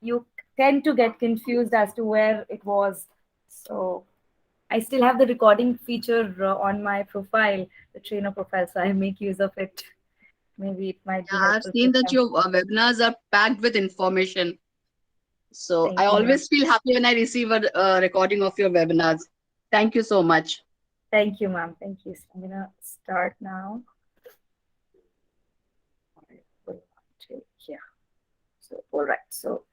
you tend to get confused as to where it was. So I still have the recording feature on my profile, the trainer profile, so I make use of it. Maybe it might be Yeah, I've helpful for seen that some. your webinars are packed with information. So I Thank you, ma'am. always feel happy when I receive a recording of your webinars. Thank you so much. Thank you, ma'am. Thank you. So I'm gonna start now. Yeah. So all right. So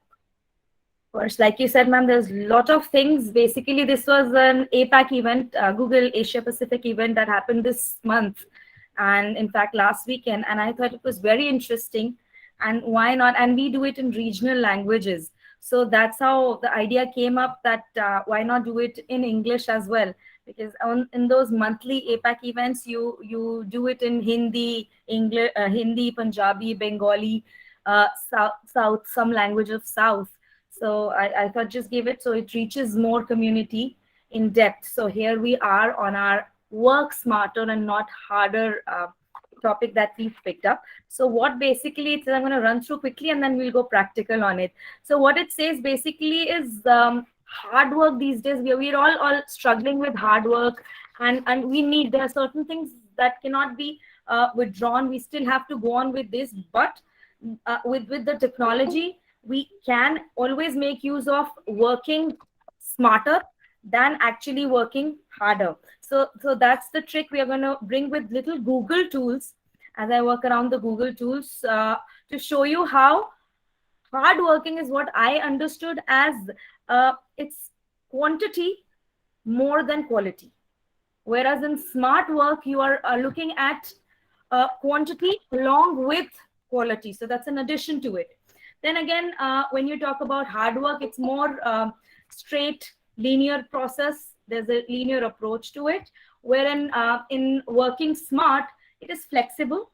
first, like you said, ma'am, there's a lot of things. Basically, this was an APAC event, Google Asia Pacific event that happened this month, and in fact, last weekend. And I thought it was very interesting. And why not? And we do it in regional languages. So that's how the idea came up that why not do it in English as well? Because in those monthly APAC events, you do it in Hindi, English, Hindi, Punjabi, Bengali, South, some language of South. So I thought just give it so it reaches more community in depth. So here we are on our work smarter and not harder topic that we've picked up. So what basically it says, I'm going to run through quickly and then we'll go practical on it. So what it says basically is hard work these days. We're all struggling with hard work, and we need, there are certain things that cannot be withdrawn. We still have to go on with this, but with the technology we can always make use of working smarter than actually working harder. So that's the trick we are going to bring with little Google tools as I work around the Google tools to show you how hard working is what I understood as it's quantity more than quality. Whereas in smart work, you are looking at quantity along with quality. So that's an addition to it. Then again, when you talk about hard work, it's more straight, linear process. There's a linear approach to it. Wherein in working smart, it is flexible,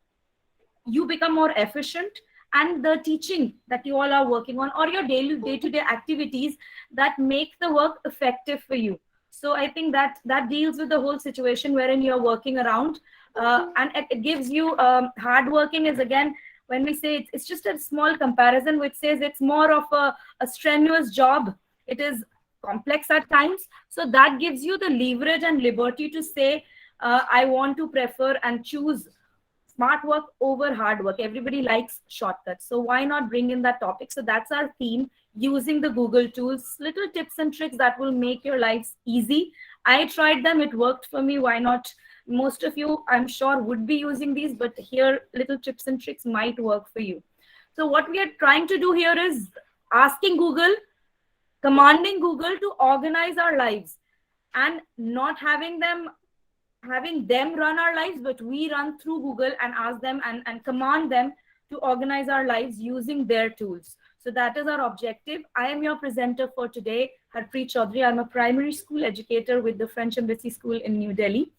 you become more efficient, and the teaching that you all are working on or your daily day-to-day activities that make the work effective for you. So I think that that deals with the whole situation wherein you're working around, and it gives you hard working is again, when we say it's just a small comparison which says it's more of a strenuous job. It is complex at times, so that gives you the leverage and liberty to say I want to prefer and choose smart work over hard work. Everybody likes shortcuts, so why not bring in that topic? So that's our theme, using the Google tools, little tips and tricks that will make your lives easy. I tried them, it worked for me. Why not? Most of you, I'm sure, would be using these, but here little tips and tricks might work for you. So what we are trying to do here is asking Google, commanding Google to organize our lives, and not having them run our lives, but we run through Google and ask them and command them to organize our lives using their tools. So that is our objective. I am your presenter for today, Harpreeet Chaudhry. I'm a primary school educator with the French Embassy School in New Delhi.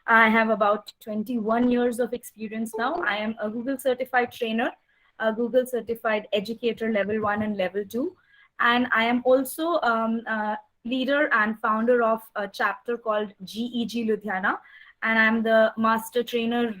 I have about 21 years of experience now. I am a Google certified trainer, a Google certified educator level 1 and level 2. And I am also leader and founder of a chapter called GEG Ludhiana. And I'm the master trainer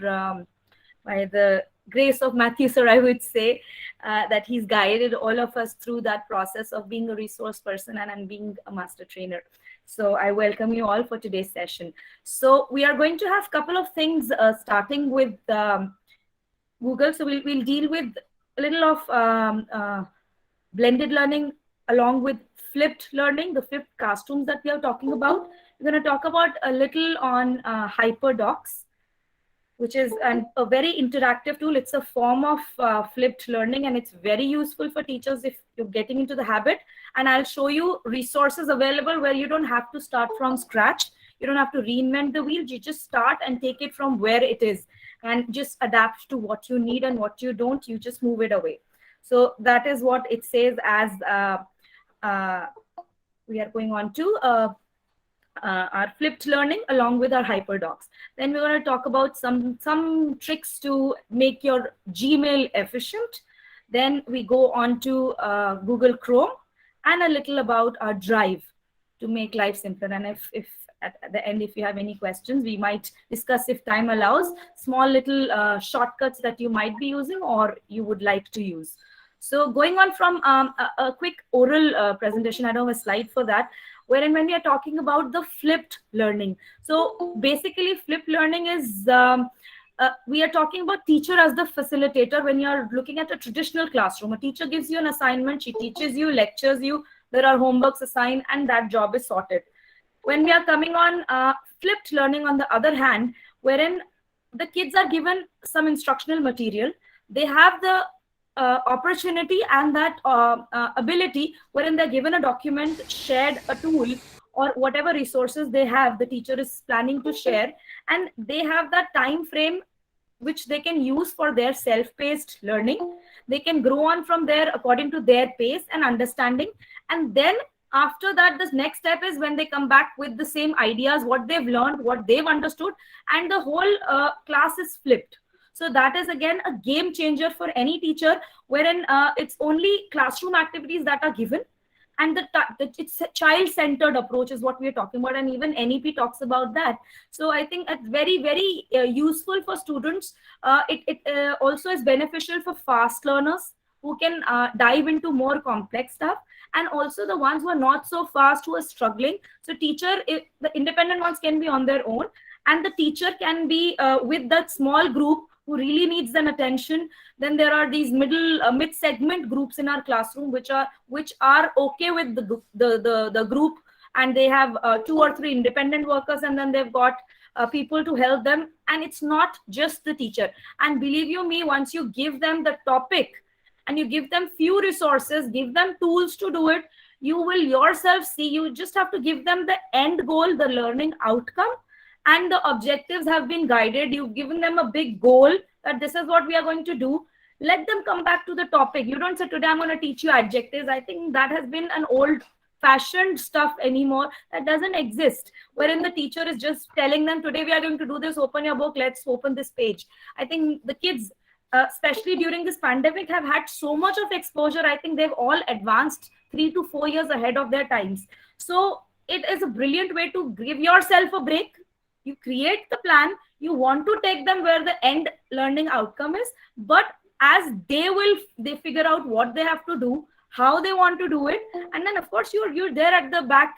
by the grace of Matthew, sir, I would say, that he's guided all of us through that process of being a resource person and being a master trainer. So I welcome you all for today's session. So we are going to have a couple of things starting with Google. So we'll deal with a little of blended learning along with flipped learning, the flipped classrooms that we are talking about. We're going to talk about a little on Hyperdocs, which is a very interactive tool. It's a form of flipped learning, and it's very useful for teachers if you're getting into the habit. And I'll show you resources available where you don't have to start from scratch. You don't have to reinvent the wheel. You just start and take it from where it is and just adapt to what you need, and what you don't, you just move it away. So that is what it says as we are going on to our flipped learning along with our Hyperdocs. Then we're going to talk about some tricks to make your Gmail efficient. Then we go on to Google Chrome, and a little about our Drive to make life simpler. And if at the end, if you have any questions, we might discuss, if time allows, small little shortcuts that you might be using or you would like to use. So going on from a quick oral presentation, I don't have a slide for that, wherein when we are talking about the flipped learning. So basically flipped learning is, we are talking about teacher as the facilitator. When you're looking at a traditional classroom, a teacher gives you an assignment, she teaches you, lectures you, there are homeworks assigned, and that job is sorted. When we are coming on flipped learning, on the other hand, wherein the kids are given some instructional material, they have the opportunity and that ability, wherein they're given a document, shared a tool, or whatever resources they have, the teacher is planning to share, and they have that time frame which they can use for their self-paced learning. They can grow on from there according to their pace and understanding. And then after that, the next step is when they come back with the same ideas, what they've learned, what they've understood, and the whole class is flipped. So that is again a game changer for any teacher, wherein it's only classroom activities that are given, and it's a child-centered approach is what we are talking about, and even NEP talks about that. So I think it's very, very useful for students. It also is beneficial for fast learners who can dive into more complex stuff, and also the ones who are not so fast, who are struggling. So the independent ones can be on their own, and the teacher can be with that small group who really needs an attention. Then there are these mid segment groups in our classroom which are okay with the group, and they have 2 or 3 independent workers, and then they've got people to help them, and it's not just the teacher. And believe you me, once you give them the topic and you give them few resources, give them tools to do it, you will yourself see. You just have to give them the end goal, the learning outcome, and the objectives have been guided. You've given them a big goal that this is what we are going to do. Let them come back to the topic. You don't say, today I'm going to teach you adjectives. I think that has been an old fashioned stuff anymore. That doesn't exist, wherein the teacher is just telling them, today we are going to do this, open your book, let's open this page. I think the kids, especially during this pandemic, have had so much of exposure. I think they've all advanced 3 to 4 years ahead of their times. So it is a brilliant way to give yourself a break. You create the plan, you want to take them where the end learning outcome is, but as they figure out what they have to do, how they want to do it, and then of course you're there at the back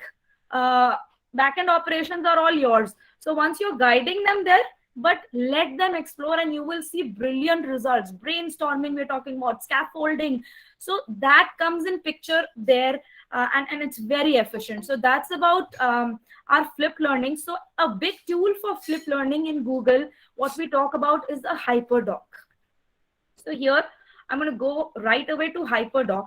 end operations are all yours. So once you're guiding them there, but let them explore, and you will see brilliant results. Brainstorming, we're talking about scaffolding, so that comes in picture there, and it's very efficient. So that's about our flip learning. So a big tool for flip learning in Google, what we talk about is a Hyperdoc. So here I'm going to go right away to Hyperdoc.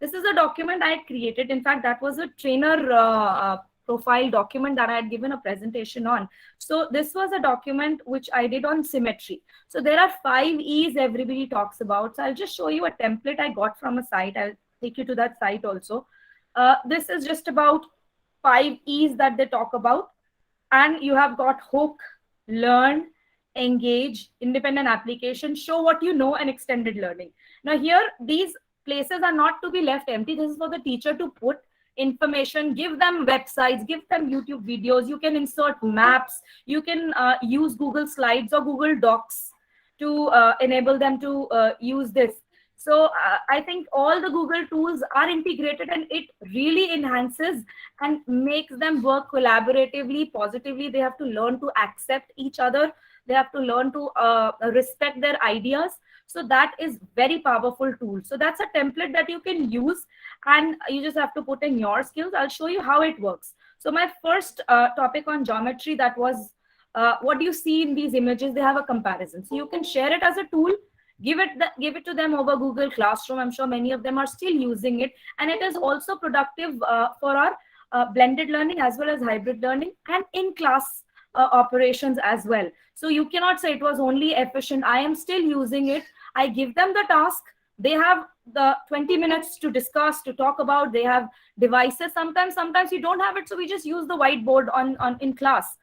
This is a document I had created. In fact, that was a trainer profile document that I had given a presentation on. So this was a document which I did on symmetry. So there are 5 E's everybody talks about. So I'll just show you a template I got from a site. I'll take you to that site also. This is just about 5 E's that they talk about. And you have got hook, learn, engage, independent application, show what you know, and extended learning. Now here, these places are not to be left empty. This is for the teacher to put information, give them websites, give them YouTube videos. You can insert maps. You can use Google Slides or Google Docs to enable them to use this. So I think all the Google tools are integrated, and it really enhances and makes them work collaboratively, positively. They have to learn to accept each other. They have to learn to respect their ideas. So that is very powerful tool. So that's a template that you can use, and you just have to put in your skills. I'll show you how it works. So my first topic on geometry, that was what you see in these images. They have a comparison. So you can share it as a tool. Give it to them over Google Classroom. I'm sure many of them are still using it, and it is also productive for our blended learning as well as hybrid learning and in-class operations as well. So you cannot say it was only efficient. I am still using it. I give them the task. They have the 20 minutes to discuss, to talk about. They have devices. Sometimes you don't have it, so we just use the whiteboard in class.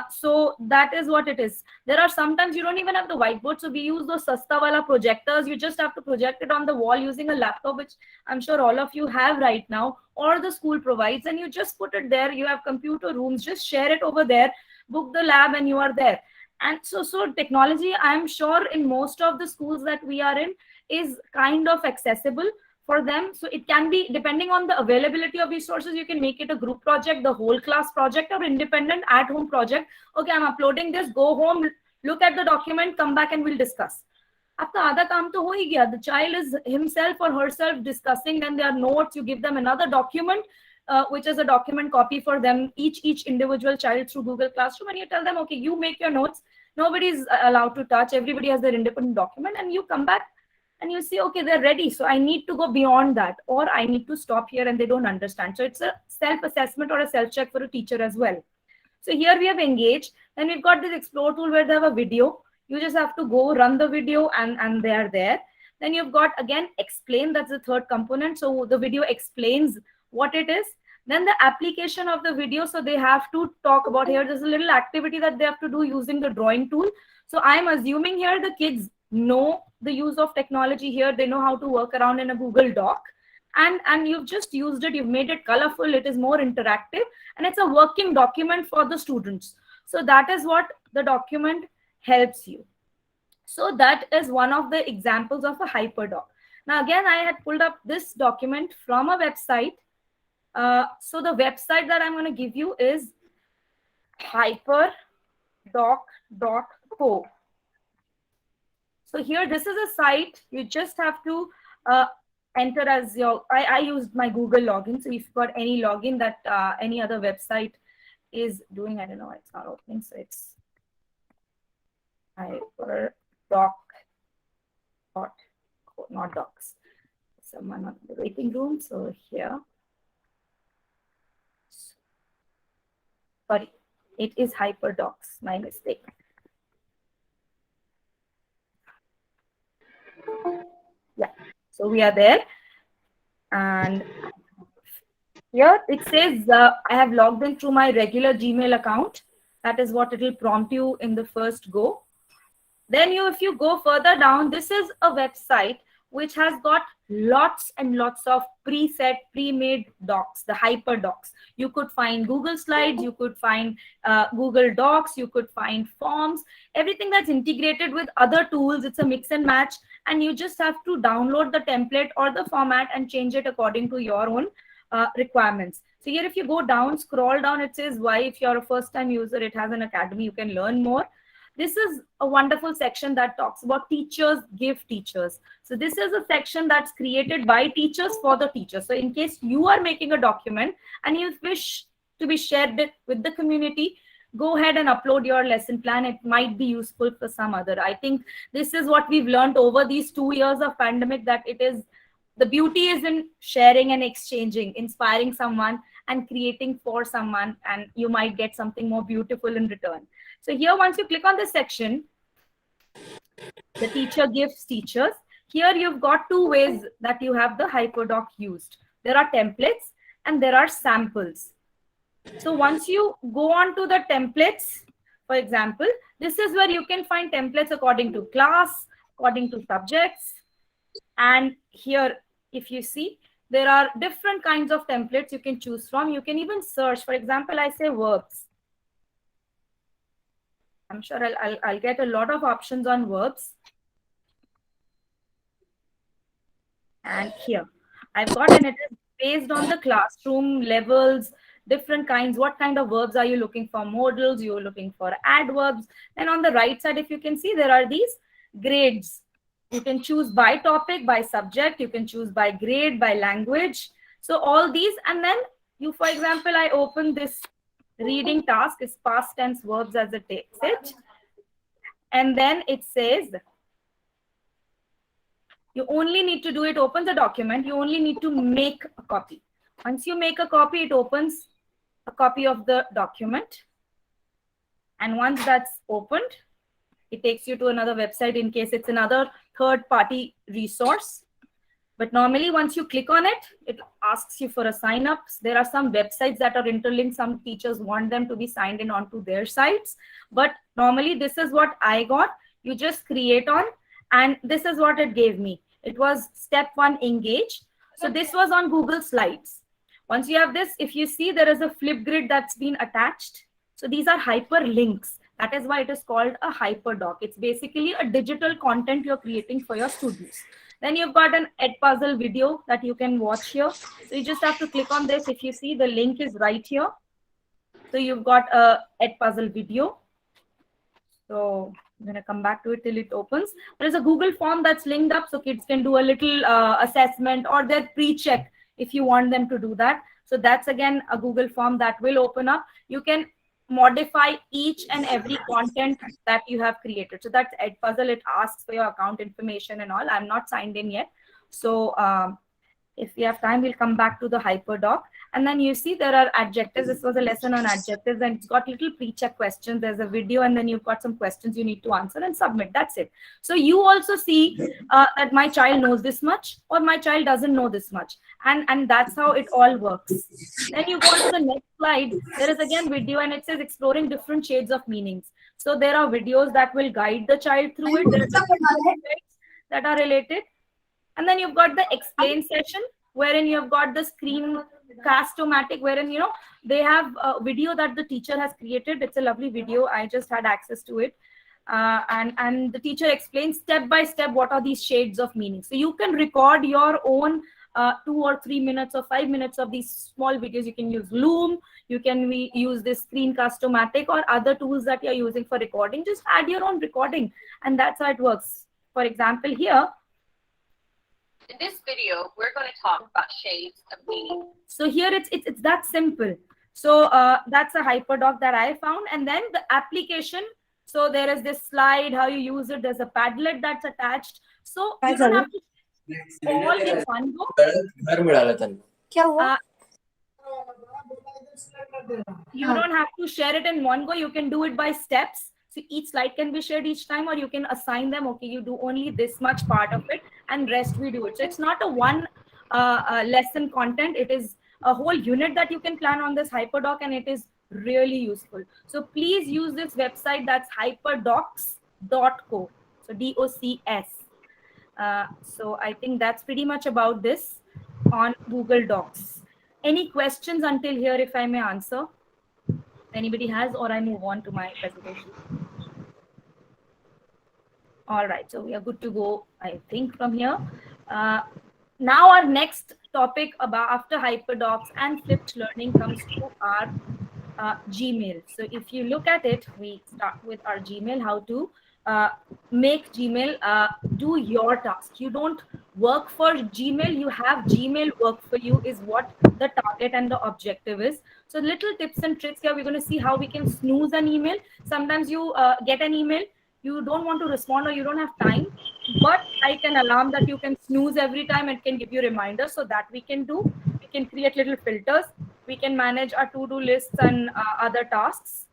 So that is what it is. There are sometimes you don't even have the whiteboard, so we use those Sasta wala projectors. You just have to project it on the wall using a laptop, which I'm sure all of you have right now, or the school provides, and you just put it there. You have computer rooms, just share it over there, book the lab, and you are there. And so technology, I'm sure in most of the schools that we are in, is kind of accessible for them. So it can be, depending on the availability of resources, you can make it a group project, the whole class project, or independent at home project. Okay, I'm uploading this, go home, look at the document, come back and we'll discuss. आपका आधा काम तो हो ही गया. The child is himself or herself discussing, then there are notes, you give them another document, which is a document copy for them, each individual child through Google Classroom, and you tell them, okay, you make your notes, nobody is allowed to touch, everybody has their independent document, and you come back and you see, okay, they're ready, so I need to go beyond that, or I need to stop here and they don't understand. So it's a self-assessment or a self-check for a teacher as well. So here we have engaged. Then we've got this explore tool where they have a video. You just have to go run the video and they are there. Then you've got, again, explain. That's the third component. So the video explains what it is. Then the application of the video. So they have to talk about here. There's a little activity that they have to do using the drawing tool. So I'm assuming here the kids know the use of technology here. They know how to work around in a Google Doc. And you've just used it, you've made it colorful, it is more interactive, and it's a working document for the students. So that is what the document helps you. So that is one of the examples of a Hyperdoc. Now again, I had pulled up this document from a website. So the website that I'm going to give you is hyperdoc.co. So here, this is a site. You just have to enter as your, I used my Google login. So if you've got any login that any other website is doing, I don't know, it's not opening. So it's Hyperdoc, not docs. Someone on the waiting room. So here, sorry, it is Hyperdocs, my mistake. Yeah. So we are there, and here it says I have logged in through my regular Gmail account. That is what it will prompt you in the first go. Then if you go further down, this is a website which has got lots and lots of preset, pre-made docs, the Hyperdocs. You could find Google Slides, you could find Google Docs, you could find forms, everything that's integrated with other tools. It's a mix and match, and you just have to download the template or the format and change it according to your own requirements. So here, if you go down, scroll down, it says why, if you're a first-time user, it has an academy, you can learn more. This is a wonderful section that talks about teachers give teachers. So this is a section that's created by teachers for the teachers. So in case you are making a document and you wish to be shared with the community, go ahead and upload your lesson plan. It might be useful for some other. I think this is what we've learned over these 2 years of pandemic, that it is, the beauty is in sharing and exchanging, inspiring someone and creating for someone, and you might get something more beautiful in return. So here, once you click on this section, the teacher gives teachers. Here you've got two ways that you have the Hyperdoc used. There are templates and there are samples. So once you go on to the templates, for example, this is where you can find templates according to class, according to subjects. And here, if you see, there are different kinds of templates you can choose from. You can even search. For example, I say verbs. I'm sure I'll get a lot of options on verbs. And here, I've got, and it is based on the classroom levels, different kinds. What kind of verbs are you looking for? Modals, you're looking for adverbs. And on the right side, if you can see, there are these grades. You can choose by topic, by subject. You can choose by grade, by language. So all these, and then you, for example, I open this reading task, is past tense verbs as it takes it. And then it says, you only need to do it, open the document. You only need to make a copy. Once you make a copy, it opens a copy of the document. And once that's opened, it takes you to another website in case it's another third-party resource. But normally, once you click on it, it asks you for a sign up. There are some websites that are interlinked. Some teachers want them to be signed in onto their sites. But normally, this is what I got. You just create on, and this is what it gave me. It was step 1, engage. So this was on Google Slides. Once you have this, if you see, there is a flip grid that's been attached. So these are hyperlinks. That is why it is called a Hyperdoc. It's basically a digital content you're creating for your students. Then you've got an Edpuzzle video that you can watch here. So you just have to click on this. If you see, the link is right here. So you've got a Edpuzzle video. So I'm going to come back to it till it opens. There is a Google form that's linked up, so kids can do a little assessment or their pre-check if you want them to do that. So that's again a Google form that will open up. You can modify each and every content that you have created. So that's Edpuzzle. It asks for your account information and all. I'm not signed in yet. So if we have time, we'll come back to the Hyperdoc. And then you see there are adjectives. This was a lesson on adjectives, and it's got little pre-check questions. There's a video, and then you've got some questions you need to answer and submit. That's it. So you also see that my child knows this much or my child doesn't know this much. And that's how it all works. Then you go on to the next slide. There is again video, and it says exploring different shades of meanings. So there are videos that will guide the child through it. There are that are related. And then you've got the explain session, wherein you've got the screencast-o-matic, wherein, you know, they have a video that the teacher has created. It's a lovely video. I just had access to it. And the teacher explains step by step what are these shades of meaning. So you can record your own 2 or 3 minutes or 5 minutes of these small videos. You can use Loom. You can use this screencast-o-matic or other tools that you're using for recording. Just add your own recording. And that's how it works. For example, here, in this video, we're going to talk about shades of meaning. So here it's that simple. So that's a Hyperdoc that I found. And then the application. So there is this slide, how you use it. There's a Padlet that's attached. So you don't have to all in one go. You don't have to share it in one go. You can do it by steps. So each slide can be shared each time, or you can assign them, okay, you do only this much part of it and rest we do it. So it's not a one lesson content. It is a whole unit that you can plan on this Hyperdoc, and it is really useful. So please use this website. That's hyperdocs.co. So DOCS. So I think that's pretty much about this on Google Docs. Any questions until here, if I may answer? Anybody has, or I move on to my presentation? All right, so we are good to go, I think, from here. Now our next topic about after Hyperdocs and flipped learning comes to our Gmail. So if you look at it, we start with our Gmail, how to make Gmail do your task. You don't work for Gmail, you have Gmail work for you is what the target and the objective is. So little tips and tricks here. We're going to see how we can snooze an email. Sometimes you get an email, you don't want to respond or you don't have time, but I can alarm that you can snooze every time. It can give you reminders, so that we can do. We can create little filters. We can manage our to-do lists and other tasks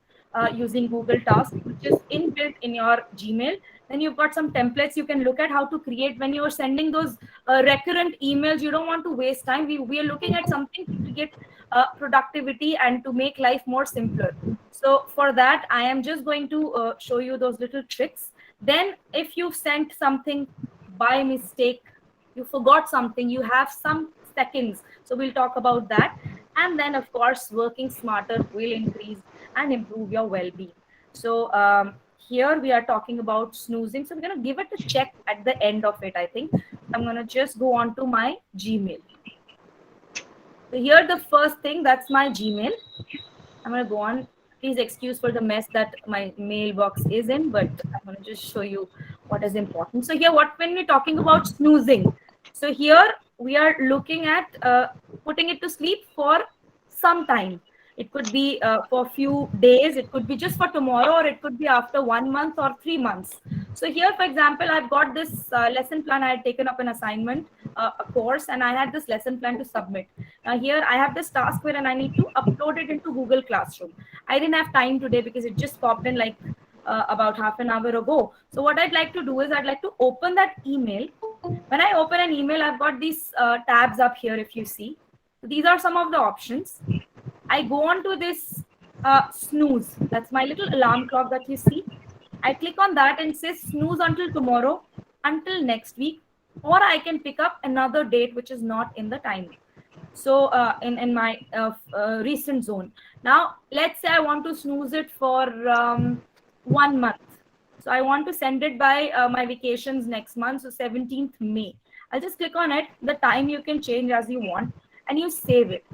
using Google Tasks, which is inbuilt in your Gmail. Then you've got some templates you can look at how to create when you're sending those recurrent emails. You don't want to waste time. We are looking at something to create productivity and to make life more simpler. So for that, I am just going to show you those little tricks. Then if you've sent something by mistake, you forgot something, you have some seconds. So we'll talk about that. And then, of course, working smarter will increase and improve your well-being. So here we are talking about snoozing. So we're going to give it a check at the end of it, I think. I'm going to just go on to my Gmail. So here, the first thing, that's my Gmail. I'm going to go on. Please excuse for the mess that my mailbox is in, but I'm going to just show you what is important. So here, when we're talking about snoozing, so here we are looking at putting it to sleep for some time. It could be for a few days. It could be just for tomorrow, or it could be after 1 month or 3 months. So here, for example, I've got this lesson plan. I had taken up an assignment, a course, and I had this lesson plan to submit. Now here I have this task wherein I need to upload it into Google Classroom. I didn't have time today because it just popped in like about half an hour ago. So what I'd like to do is I'd like to open that email. When I open an email, I've got these tabs up here, if you see. So these are some of the options. I go on to this snooze. That's my little alarm clock that you see. I click on that and it says snooze until tomorrow, until next week, or I can pick up another date which is not in the time. So in my recent zone. Now, let's say I want to snooze it for 1 month. So I want to send it by my vacations next month, so 17th May. I'll just click on it. The time you can change as you want and you save it.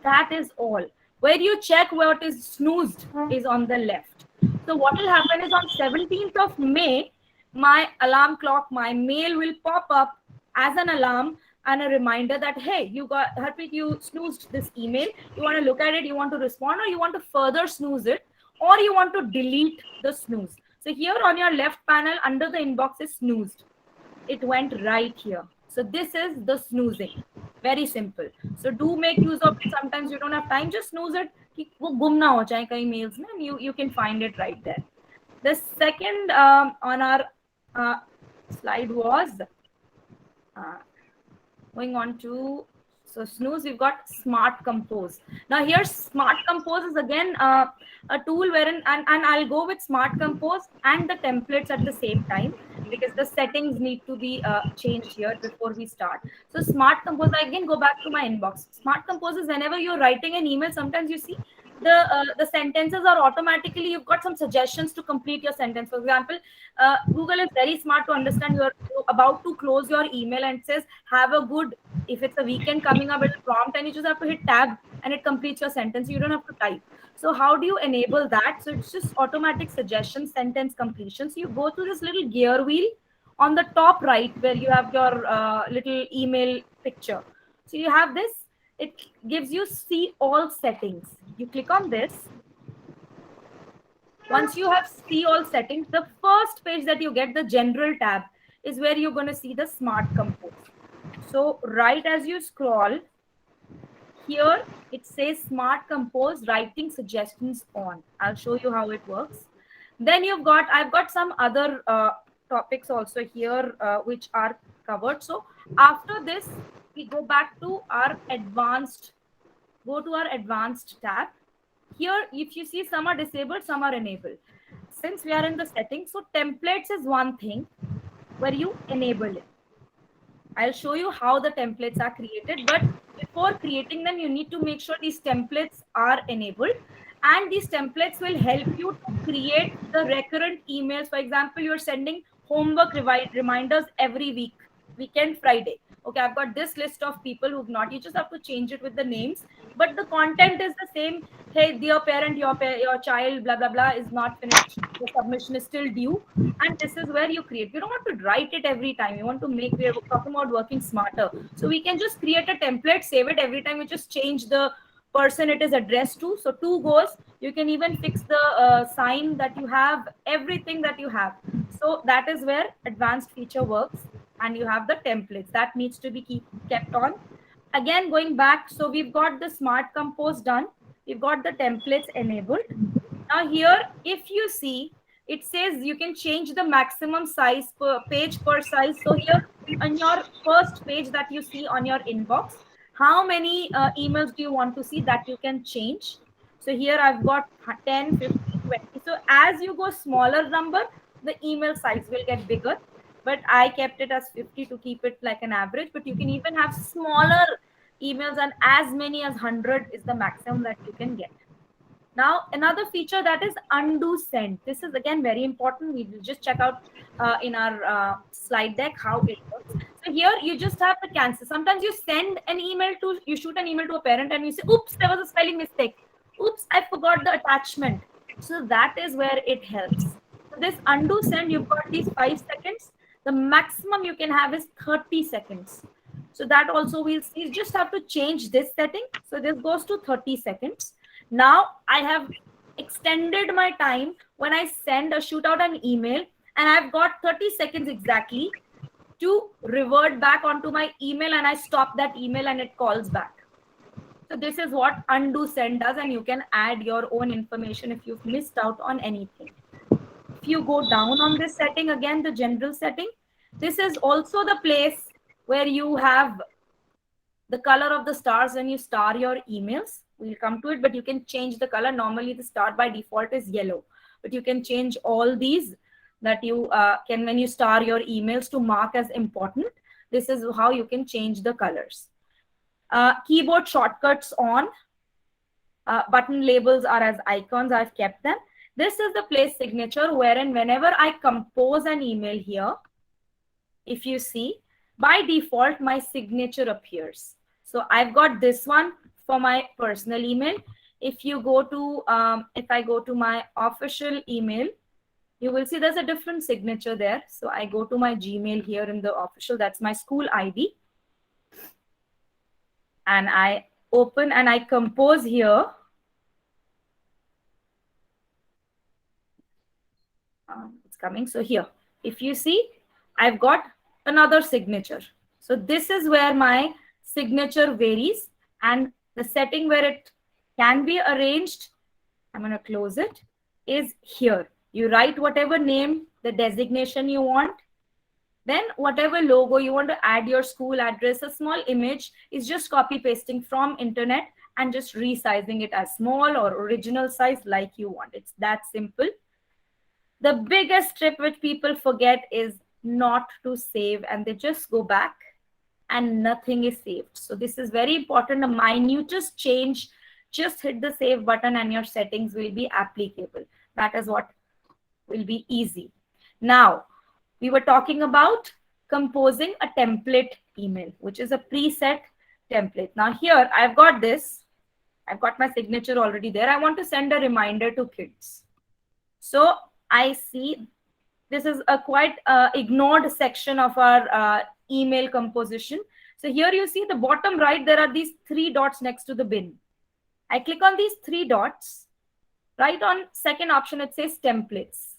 That is all. Where you check what is snoozed is on the left. So what will happen is on 17th of May, my alarm clock, my mail will pop up as an alarm and a reminder that, hey, you got, Harpreet, you snoozed this email. You want to look at it, you want to respond, or you want to further snooze it, or you want to delete the snooze. So here on your left panel under the inbox is snoozed. It went right here. So this is the snoozing. Very simple. So do make use of it. Sometimes you don't have time, just snooze it. वो गुम ना हो जाए कई mails में, you can find it right there. The second on our slide was going on to, so snooze, we've got smart compose. Now here smart compose is again a tool wherein, and I'll go with smart compose and the templates at the same time, because the settings need to be changed here before we start. So smart compose, I again go back to my inbox. Smart compose is whenever you're writing an email, sometimes you see the sentences are automatically, you've got some suggestions to complete your sentence. For example, Google is very smart to understand you're about to close your email and it says have a good, if it's a weekend coming up, it'll prompt and you just have to hit tab and it completes your sentence. You don't have to type. So how do you enable that? So it's just automatic suggestion, sentence completion. So you go to this little gear wheel on the top right where you have your little email picture. So you have this, it gives you see all settings. You click on this. Once you have see all settings, the first page that you get, the general tab, is where you're going to see the smart compose. So right as you scroll, here it says smart compose writing suggestions on. I'll show you how it works. Then I've got some other topics also here which are covered. So after this, we go back to our advanced, go to our advanced tab. Here, if you see, some are disabled, some are enabled. Since we are in the settings, so templates is one thing where you enable it. I'll show you how the templates are created, but before creating them, you need to make sure these templates are enabled, and these templates will help you to create the recurrent emails. For example, you're sending homework reminders every week, weekend Friday. Okay, I've got this list of people who've not, you just have to change it with the names, but the content is the same. Hey, dear parent, your child, blah, blah, blah, is not finished. The submission is still due. And this is where you create. You don't want to write it every time. You want to make, we're talking about working smarter. So we can just create a template, save it every time. We just change the person it is addressed to. So to goes, you can even fix the sign that you have, everything that you have. So that is where advanced feature works. And you have the templates that needs to be kept on. Again, going back, so we've got the smart compose done. We've got the templates enabled. Now here, if you see, it says you can change the maximum size per page per size. So here on your first page that you see on your inbox, how many emails do you want to see, that you can change. So here I've got 10, 15, 20. So as you go smaller number, the email size will get bigger. But I kept it as 50 to keep it like an average. But you can even have smaller emails, and as many as 100 is the maximum that you can get. Now, another feature that is undo send. This is again very important. We will just check out in our slide deck how it works. So here you just have to cancel. Sometimes you send an email to, you shoot an email to a parent and you say, oops, there was a spelling mistake. Oops, I forgot the attachment. So that is where it helps. So this undo send, you've got these 5 seconds. The maximum you can have is 30 seconds. So that also we'll see. You just have to change this setting. So this goes to 30 seconds. Now I have extended my time when I send or shoot out an email, and I've got 30 seconds exactly to revert back onto my email, and I stop that email and it calls back. So this is what undo send does, and you can add your own information if you've missed out on anything. If you go down on this setting, again, the general setting, this is also the place where you have the color of the stars when you star your emails. We'll come to it, but you can change the color. Normally the star by default is yellow, but you can change all these that you can when you star your emails to mark as important. This is how you can change the colors. Keyboard shortcuts on. Button labels are as icons. I've kept them. This is the place signature, wherein whenever I compose an email here, if you see, by default, my signature appears. So I've got this one for my personal email. If you go to, if I go to my official email, you will see there's a different signature there. So I go to my Gmail here in the official, that's my school ID. And I open and I compose here. It's coming. So here, if you see, I've got another signature. So this is where my signature varies, and the setting where it can be arranged, I'm going to close it, is here. You write whatever name, the designation you want, then whatever logo you want to add, your school address, a small image is just copy pasting from internet and just resizing it as small or original size like you want. It's that simple. The biggest trip which people forget is not to save, and they just go back and nothing is saved. So this is very important. The minutest change, just hit the save button and your settings will be applicable. That is what will be easy. Now, we were talking about composing a template email, which is a preset template. Now here, I've got this. I've got my signature already there. I want to send a reminder to kids. So I see this is a quite ignored section of our email composition. So here you see the bottom right, there are these 3 dots next to the bin. I click on these 3 dots. Right on second option, it says templates.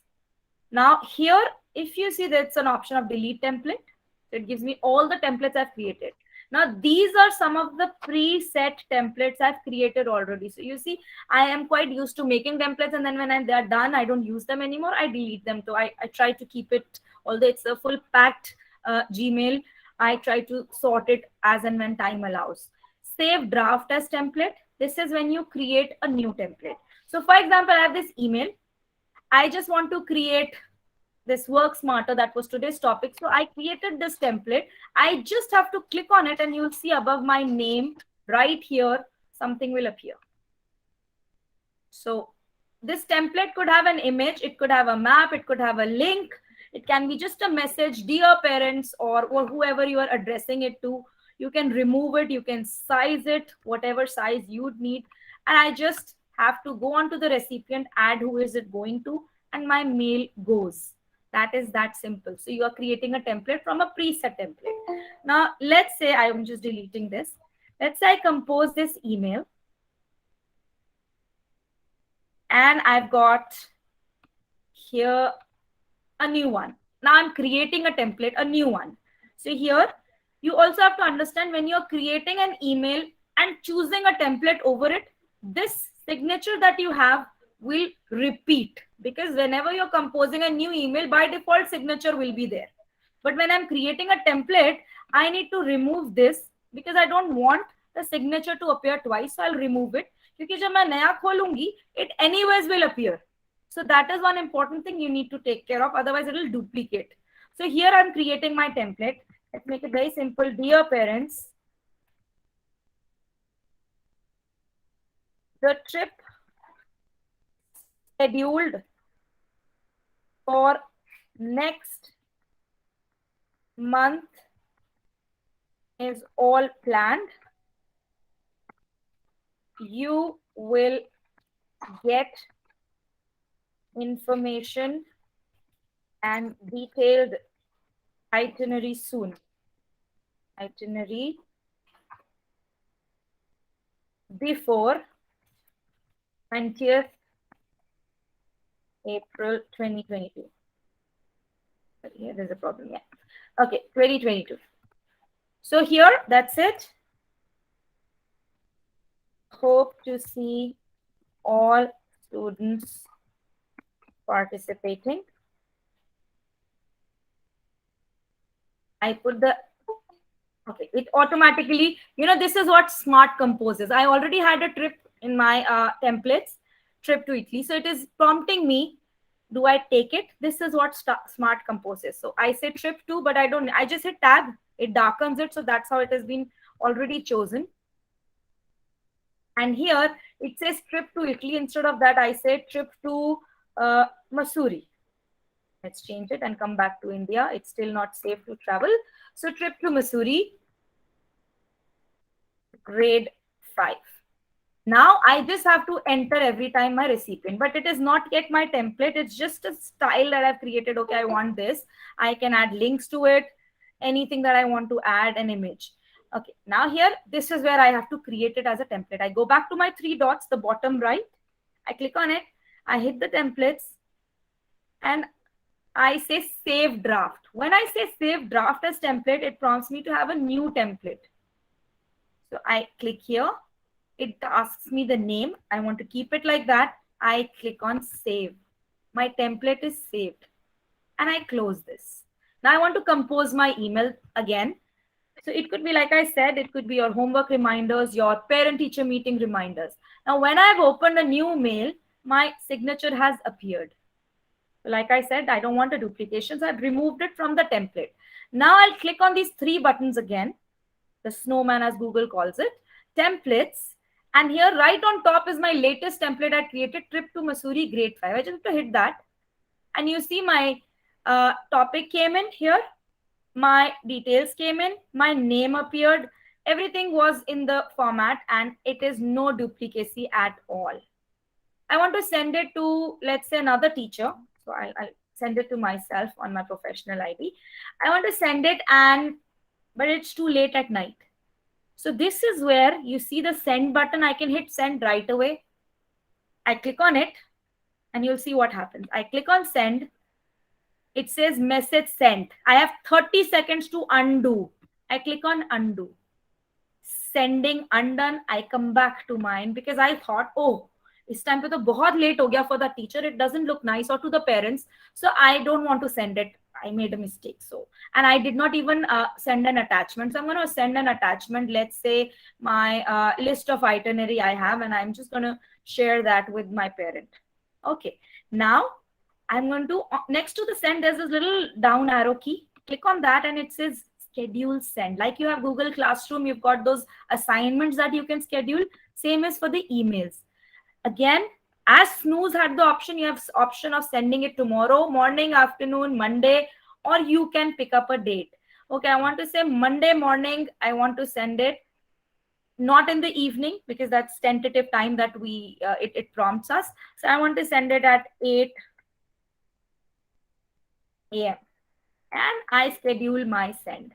Now here, if you see, there's an option of delete template. It gives me all the templates I've created. Now, these are some of the preset templates I've created already. So you see, I am quite used to making templates, and then when they're done, I don't use them anymore. I delete them. So I try to keep it, although it's a full packed Gmail, I try to sort it as and when time allows. Save draft as template. This is when you create a new template. So for example, I have this email. I just want to create this work smarter, that was today's topic. So I created this template. I just have to click on it and you'll see above my name right here, something will appear. So this template could have an image, it could have a map, it could have a link, it can be just a message, dear parents, or whoever you are addressing it to. You can remove it, you can size it, whatever size you'd need. And I just have to go on to the recipient, add who is it going to, and my mail goes. That is that simple. So you are creating a template from a preset template. Now, let's say I am just deleting this. Let's say I compose this email. And I've got here a new one. Now I'm creating a template, a new one. So here, you also have to understand when you're creating an email and choosing a template over it, this signature that you have will repeat, because whenever you're composing a new email, by default signature will be there. But when I'm creating a template, I need to remove this because I don't want the signature to appear twice. So I'll remove it. Because जब मैं नया खोलूंगी, it anyways will appear. So that is one important thing you need to take care of. Otherwise, it will duplicate. So here I'm creating my template. Let's make it very simple. Dear parents, the trip scheduled for next month is all planned. You will get information and detailed itinerary soon. Itinerary before 20th April 2022. Here there's a problem. Yeah. Okay, 2022. So here, that's it. Hope to see all students participating. I put the, okay, it automatically, this is what Smart composes. I already had a trip in my templates, trip to Italy. So it is prompting me, do I take it? This is what Smart composes. So I say trip to, but I just hit tab, it darkens it. So that's how it has been already chosen. And here it says trip to Italy. Instead of that, I say trip to Missouri. Let's change it and come back to India. It's still not safe to travel. So trip to Missouri, grade 5. Now I just have to enter every time my recipient, but it is not yet my template. It's just a style that I've created. Okay, I want this. I can add links to it, anything that I want to add, an image. Okay, now here, this is where I have to create it as a template. I go back to my 3 dots, the bottom right. I click on it. I hit the templates and I say save draft. When I say save draft as template, it prompts me to have a new template. So I click here. It asks me the name. I want to keep it like that. I click on save. My template is saved. And I close this. Now I want to compose my email again. So it could be, like I said, it could be your homework reminders, your parent-teacher meeting reminders. Now when I've opened a new mail, my signature has appeared. Like I said, I don't want a duplication, so I've removed it from the template. Now I'll click on these 3 buttons again. The snowman, as Google calls it. Templates. And here right on top is my latest template I created, trip to Missouri, grade 5. I just have to hit that. And you see my topic came in here. My details came in. My name appeared. Everything was in the format and it is no duplicacy at all. I want to send it to, let's say, another teacher. So I'll send it to myself on my professional ID. I want to send it, but it's too late at night. So this is where you see the send button. I can hit send right away. I click on it and you'll see what happens. I click on send. It says message sent. I have 30 seconds to undo. I click on undo. Sending undone. I come back to mine because I thought, oh, इस time पे तो बहुत late हो गया for the teacher. It doesn't look nice, or to the parents. So I don't want to send it. I made a mistake. So, and I did not even send an attachment. So I'm going to send an attachment. Let's say my list of itinerary I have, and I'm just going to share that with my parent. Okay. Now I'm going to, next to the send, there's this little down arrow key. Click on that and it says schedule send. Like you have Google Classroom, you've got those assignments that you can schedule. Same as for the emails. Again, as Snooze had the option, you have option of sending it tomorrow, morning, afternoon, Monday, or you can pick up a date. Okay, I want to say Monday morning, I want to send it. Not in the evening, because that's tentative time that it prompts us. So I want to send it at 8 a.m. and I schedule my send.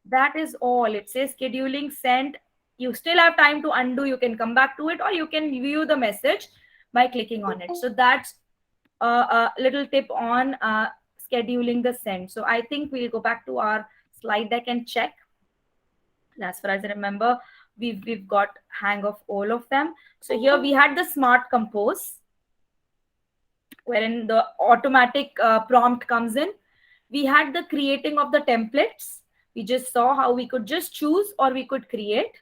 That is all. It says scheduling send. You still have time to undo. You can come back to it, or you can view the message by clicking on it. So that's a little tip on scheduling the send. So I think we'll go back to our slide deck and check. As far as I remember, we've got hang of all of them. So here we had the smart compose, wherein the automatic prompt comes in. We had the creating of the templates. We just saw how we could just choose or we could create.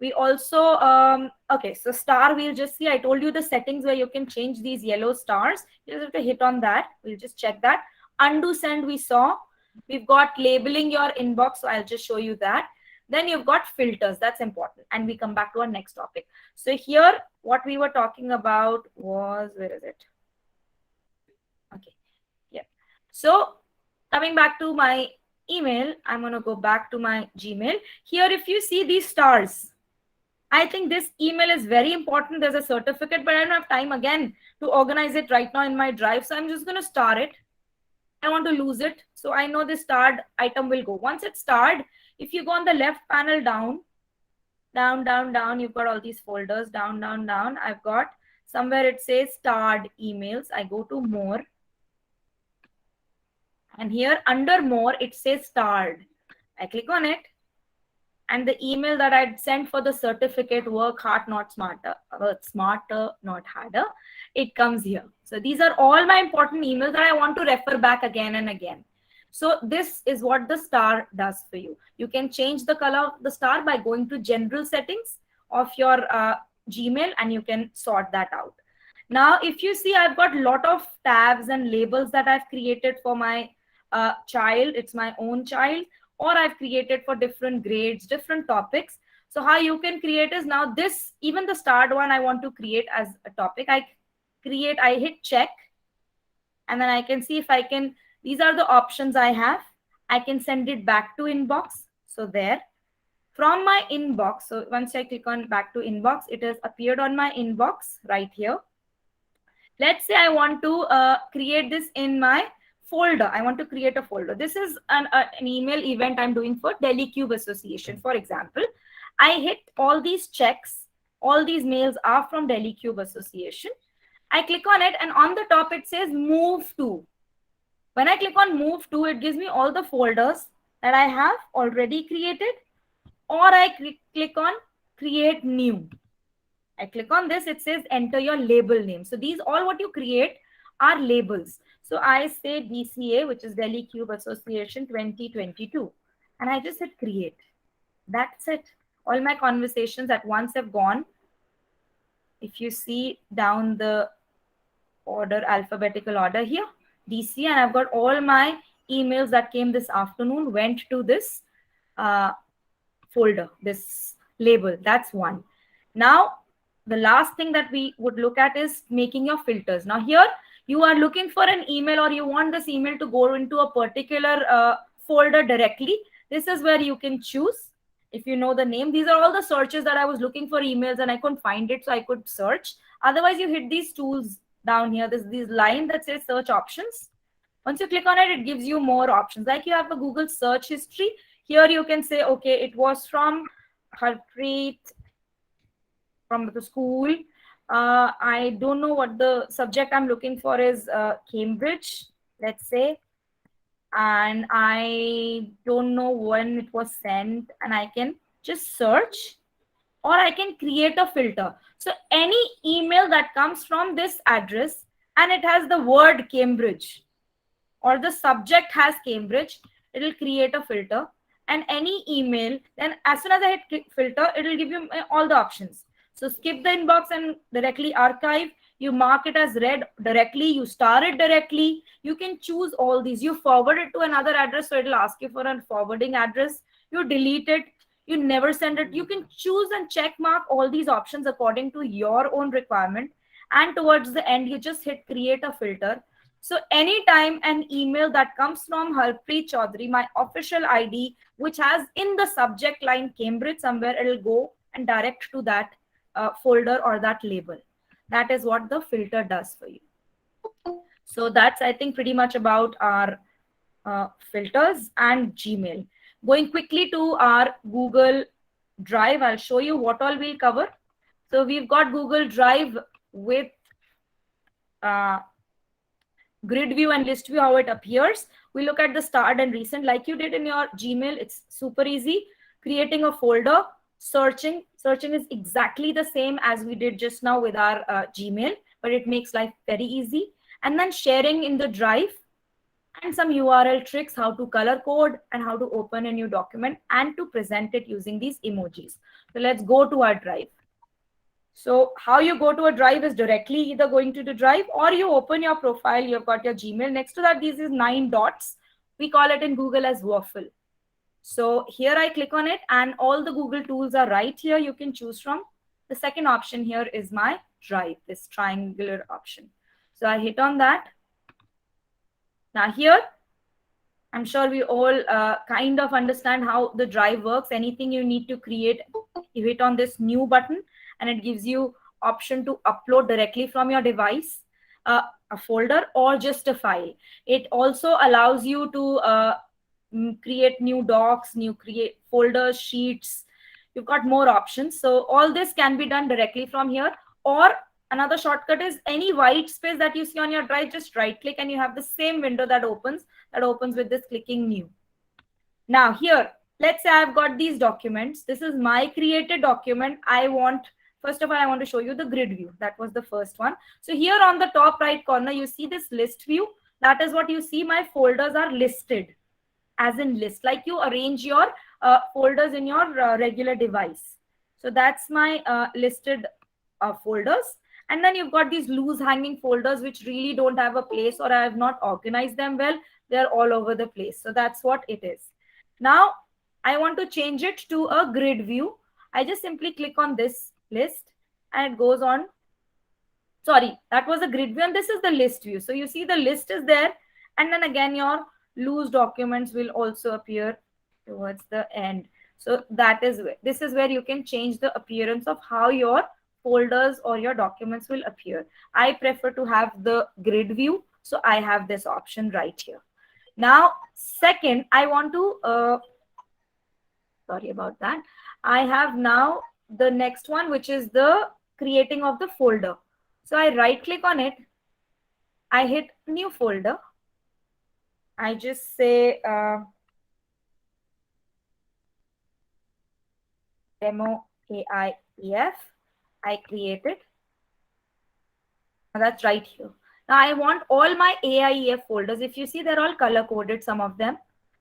We also, okay, so star, we'll just see, I told you the settings where you can change these yellow stars. You just have to hit on that. We'll just check that. Undo send we saw. We've got labeling your inbox. So I'll just show you that. Then you've got filters. That's important. And we come back to our next topic. So here, what we were talking about was, where is it? Okay, yeah. So coming back to my email, I'm going to go back to my Gmail. Here, if you see these stars, I think this email is very important. There's a certificate, but I don't have time again to organize it right now in my drive. So I'm just going to star it. I want to lose it. So I know this starred item will go. Once it's starred, if you go on the left panel down, you've got all these folders, down. I've got somewhere it says starred emails. I go to more. And here under more, it says starred. I click on it. And the email that I'd sent for the certificate, work hard, not smarter, smarter, not harder, it comes here. So these are all my important emails that I want to refer back again and again. So this is what the star does for you. You can change the color of the star by going to general settings of your Gmail, and you can sort that out. Now, if you see, I've got a lot of tabs and labels that I've created for my child. It's my own child. Or I've created for different grades, different topics. So how you can create is now this, even the starred one I want to create as a topic. I create, I hit check, and then I can see if I can, these are the options I have. I can send it back to inbox. So there, from my inbox, so once I click on back to inbox, it has appeared on my inbox right here. Let's say I want to create this in my folder. I want to create a folder. This is an email event I'm doing for Delhi Cube Association. For example, I hit all these checks. All these mails are from Delhi Cube Association. I click on it, and on the top it says move to. When I click on move to, it gives me all the folders that I have already created, or I click on create new. I click on this, it says enter your label name. So these all what you create are labels. So I say DCA, which is Delhi Cube Association 2022, and I just hit create. That's it. All my conversations at once have gone. If you see down the order, alphabetical order here, DC, and I've got all my emails that came this afternoon went to this folder, this label. That's one. Now, the last thing that we would look at is making your filters. Now here, you are looking for an email, or you want this email to go into a particular folder directly. This is where you can choose. If you know the name, these are all the searches that I was looking for emails and I couldn't find it, so I could search. Otherwise, you hit these tools down here. There's this line that says search options. Once you click on it, it gives you more options. Like you have a Google search history. Here you can say, okay, it was from Harpreeet, from the school. I don't know what the subject I'm looking for is, Cambridge, let's say. And I don't know when it was sent, and I can just search, or I can create a filter. So any email that comes from this address and it has the word Cambridge, or the subject has Cambridge, it will create a filter. And any email, then as soon as I hit filter, it will give you all the options. So skip the inbox and directly archive. You mark it as read directly. You star it directly. You can choose all these. You forward it to another address, so it will ask you for a forwarding address. You delete it. You never send it. You can choose and check mark all these options according to your own requirement. And towards the end, you just hit create a filter. So anytime an email that comes from Harpreeet Chaudhry, my official ID, which has in the subject line Cambridge somewhere, it will go and direct to that folder or that label. That is what the filter does for you. So that's, I think, pretty much about our filters and Gmail. Going quickly to our Google Drive, I'll show you what all we'll cover. So we've got Google Drive with grid view and list view, how it appears. We look at the starred and recent like you did in your Gmail. It's super easy. Creating a folder, searching is exactly the same as we did just now with our Gmail, but it makes life very easy. And then sharing in the Drive, and some URL tricks, how to color code and how to open a new document and to present it using these emojis. So let's go to our Drive. So how you go to a Drive is directly either going to the Drive, or you open your profile. You've got your Gmail. Next to that, these is 9 dots. We call it in Google as waffle. So here I click on it, and all the Google tools are right here. You can choose from. The second option here is my Drive, this triangular option. So I hit on that. Now here, I'm sure we all kind of understand how the Drive works. Anything you need to create, you hit on this new button, and it gives you option to upload directly from your device, a folder or just a file. It also allows you to create new docs, create folders, sheets. You've got more options. So all this can be done directly from here. Or another shortcut is any white space that you see on your Drive, just right click and you have the same window that opens with this clicking new. Now here, let's say I've got these documents. This is my created document. First of all, I want to show you the grid view. That was the first one. So here on the top right corner, you see this list view. That is what you see. My folders are listed as in list, like you arrange your folders in your regular device. So that's my listed folders. And then you've got these loose hanging folders which really don't have a place, or I have not organized them well. They're all over the place. So that's what it is. Now I want to change it to a grid view. I just simply click on this list and it goes on. Sorry, that was a grid view and this is the list view. So you see the list is there, and then again your loose documents will also appear towards the end. So that is where, this is where you can change the appearance of how your folders or your documents will appear. I prefer to have the grid view, so I have this option right here. Now second, I want to sorry about that, I have now the next one, which is the creating of the folder. So I right click on it, I hit new folder, I just say demo AIEF, I create it. That's right here. Now I want all my AIEF folders. If you see, they're all color coded, some of them.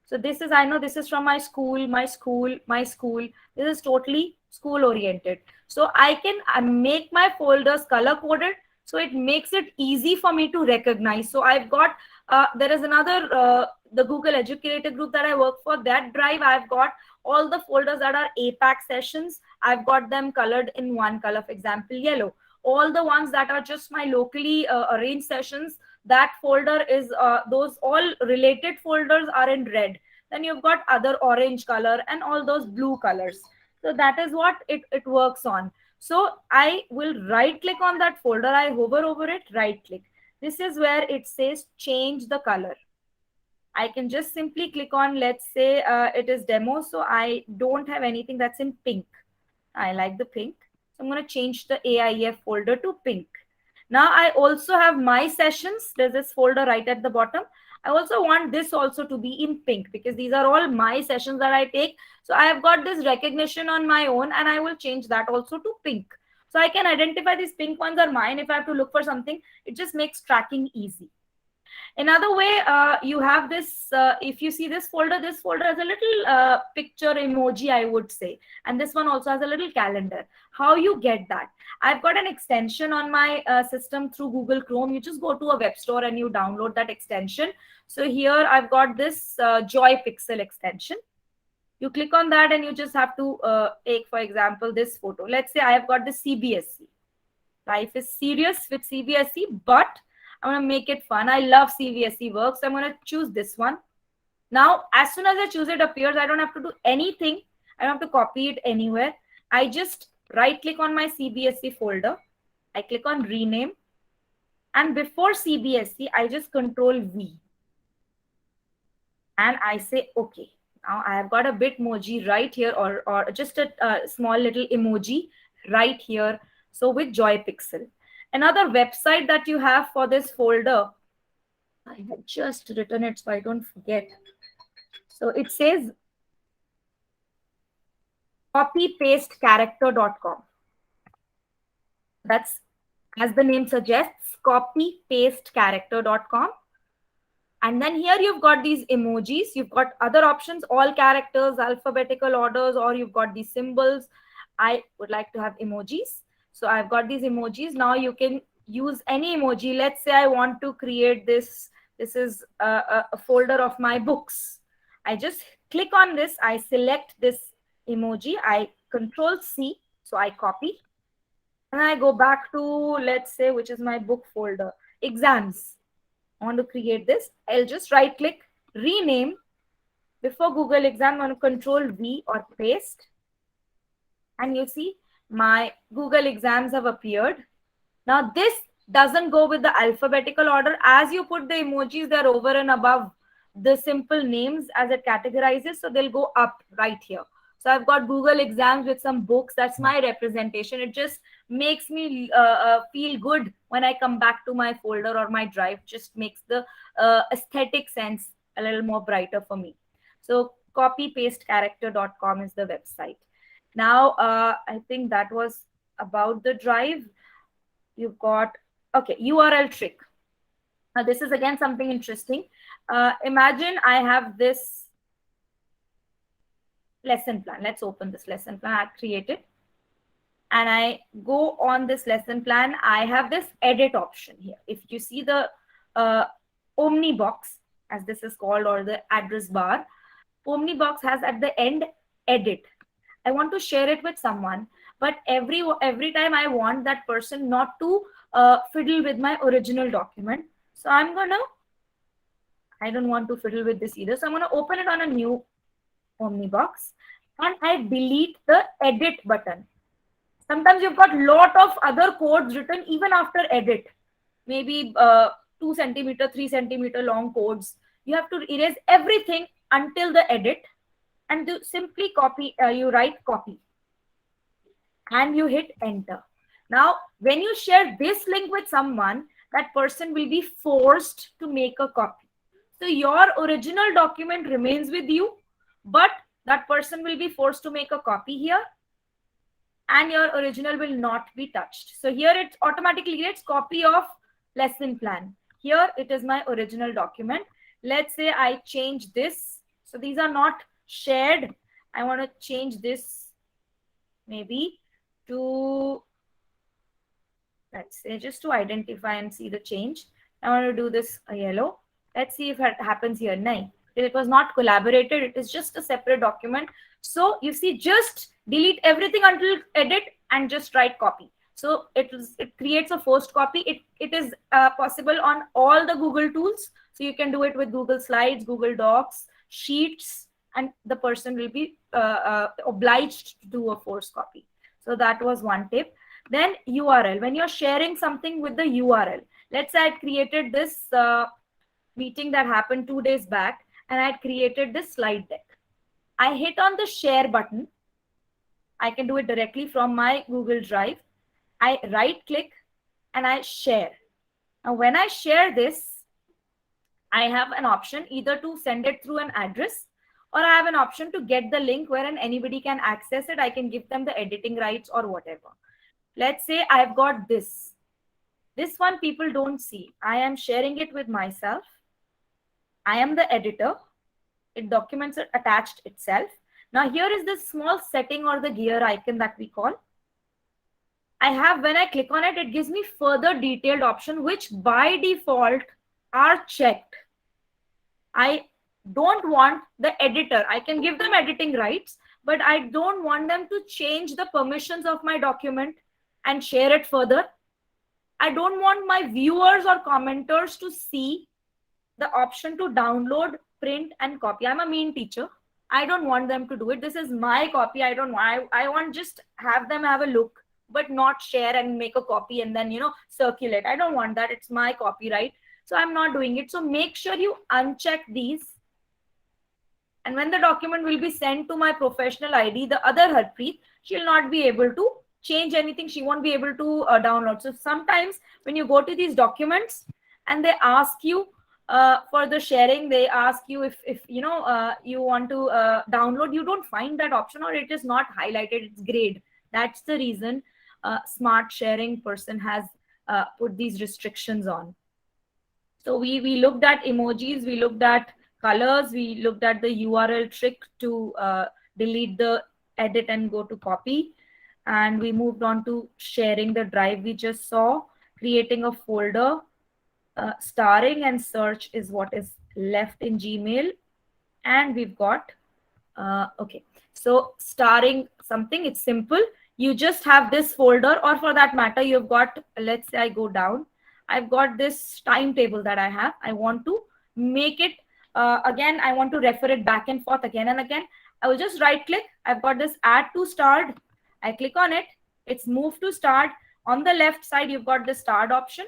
So this is, I know this is from my school, my school, my school. This is totally school oriented. So I can make my folders color coded. So it makes it easy for me to recognize. So I've got, there is another, the Google Educator group that I work for, that drive, I've got all the folders that are APAC sessions. I've got them colored in one color, for example, yellow. All the ones that are just my locally arranged sessions, that folder is, those all related folders are in red. Then you've got other orange color and all those blue colors. So that is what it works on. So I will right click on that folder, I hover over it, right click. This is where it says change the color. I can just simply click on, let's say it is demo. So I don't have anything that's in pink. I like the pink. So I'm going to change the AIEF folder to pink. Now I also have my sessions. There's this folder right at the bottom. I also want this also to be in pink because these are all my sessions that I take. So I have got this recognition on my own, and I will change that also to pink. So I can identify these pink ones are mine. If I have to look for something, it just makes tracking easy. Another way, you have this, if you see this folder has a little picture emoji, I would say. And this one also has a little calendar. How you get that? I've got an extension on my system through Google Chrome. You just go to a web store and you download that extension. So here I've got this Joy Pixel extension. You click on that and you just have to take, for example, this photo. Let's say I've got the CBSE. Life is serious with CBSE, but I'm going to make it fun. I love CBSE work, so I'm going to choose this one. Now, as soon as I choose, it appears. I don't have to do anything. I don't have to copy it anywhere. I just right click on my CBSE folder. I click on rename. And before CBSE, I just control V. And I say, okay. Now I have got a Bitmoji right here, or just a small little emoji right here. So with Joy Pixel. Another website that you have for this folder, I had just written it so I don't forget. So it says copypastecharacter.com. That's, as the name suggests, copypastecharacter.com. And then here you've got these emojis. You've got other options, all characters, alphabetical orders, or you've got these symbols. I would like to have emojis. So I've got these emojis. Now you can use any emoji. Let's say I want to create this. This is a folder of my books. I just click on this. I select this emoji. I control C. So I copy. And I go back to, let's say, which is my book folder, exams. I want to create this. I'll just right click, rename. Before Google exam, I'm going to control V or paste. And you see, my Google exams have appeared. Now this doesn't go with the alphabetical order. As you put the emojis, they're over and above the simple names as it categorizes. So they'll go up right here. So I've got Google exams with some books. That's my representation. It just makes me feel good when I come back to my folder or my drive. Just makes the aesthetic sense a little more brighter for me. So copypastecharacter.com is the website. Now, I think that was about the drive. You've got, okay, URL trick. Now, this is again something interesting. Imagine I have this lesson plan. Let's open this lesson plan I created. And I go on this lesson plan. I have this edit option here. If you see the Omni box, as this is called, or the address bar, Omni box has at the end edit. I want to share it with someone, but every time I want that person not to fiddle with my original document. So I don't want to fiddle with this either. So I'm going to open it on a new Omnibox and I delete the edit button. Sometimes you've got lot of other codes written even after edit, maybe 2 centimeter, 3 centimeter long codes. You have to erase everything until the edit and you simply copy, you write copy and you hit enter. Now, when you share this link with someone, that person will be forced to make a copy. So your original document remains with you, but that person will be forced to make a copy here and your original will not be touched. So here it automatically gets copy of lesson plan. Here it is my original document. Let's say I change this. So these are not shared. I want to change this maybe to, let's say, just to identify and see the change. I want to do this a yellow. Let's see if it happens here. No, it was not collaborated. It is just a separate document. So you see, just delete everything until edit and just write copy. So it creates a forced copy. It is possible on all the Google tools. So you can do it with Google Slides, Google Docs, Sheets, and the person will be obliged to do a forced copy. So that was one tip. Then URL. When you're sharing something with the URL, let's say I created this meeting that happened 2 days back and I created this slide deck. I hit on the share button. I can do it directly from my Google Drive. I right click and I share. Now when I share this, I have an option either to send it through an address or I have an option to get the link wherein anybody can access it. I can give them the editing rights or whatever. Let's say I've got this. This one people don't see. I am sharing it with myself. I am the editor. It documents it attached itself. Now here is this small setting or the gear icon that we call. I have, when I click on it, it gives me further detailed option, which by default are checked. I don't want the editor. I can give them editing rights, but I don't want them to change the permissions of my document and share it further. I don't want my viewers or commenters to see the option to download, print, and copy. I'm a mean teacher. I don't want them to do it. This is my copy. I want just have them have a look, but not share and make a copy and then, circulate. I don't want that. It's my copyright. So I'm not doing it. So make sure you uncheck these. And when the document will be sent to my professional ID, the other Harpreet, she'll not be able to change anything. She won't be able to download. So sometimes when you go to these documents and they ask you for the sharing, they ask you if you want to download, you don't find that option or it is not highlighted. It's grayed. That's the reason smart sharing person has put these restrictions on. So we looked at emojis, we looked at colors, we looked at the URL trick to delete the edit and go to copy. And we moved on to sharing the drive we just saw, creating a folder, starring and search is what is left in Gmail. And we've got, okay, so starring something, it's simple. You just have this folder, or for that matter, you've got, let's say I go down, I've got this timetable that I have. I want to make it, again, I want to refer it back and forth again and again. I will just right click. I've got this add to start. I click on it. It's moved to start. On the left side, you've got the start option.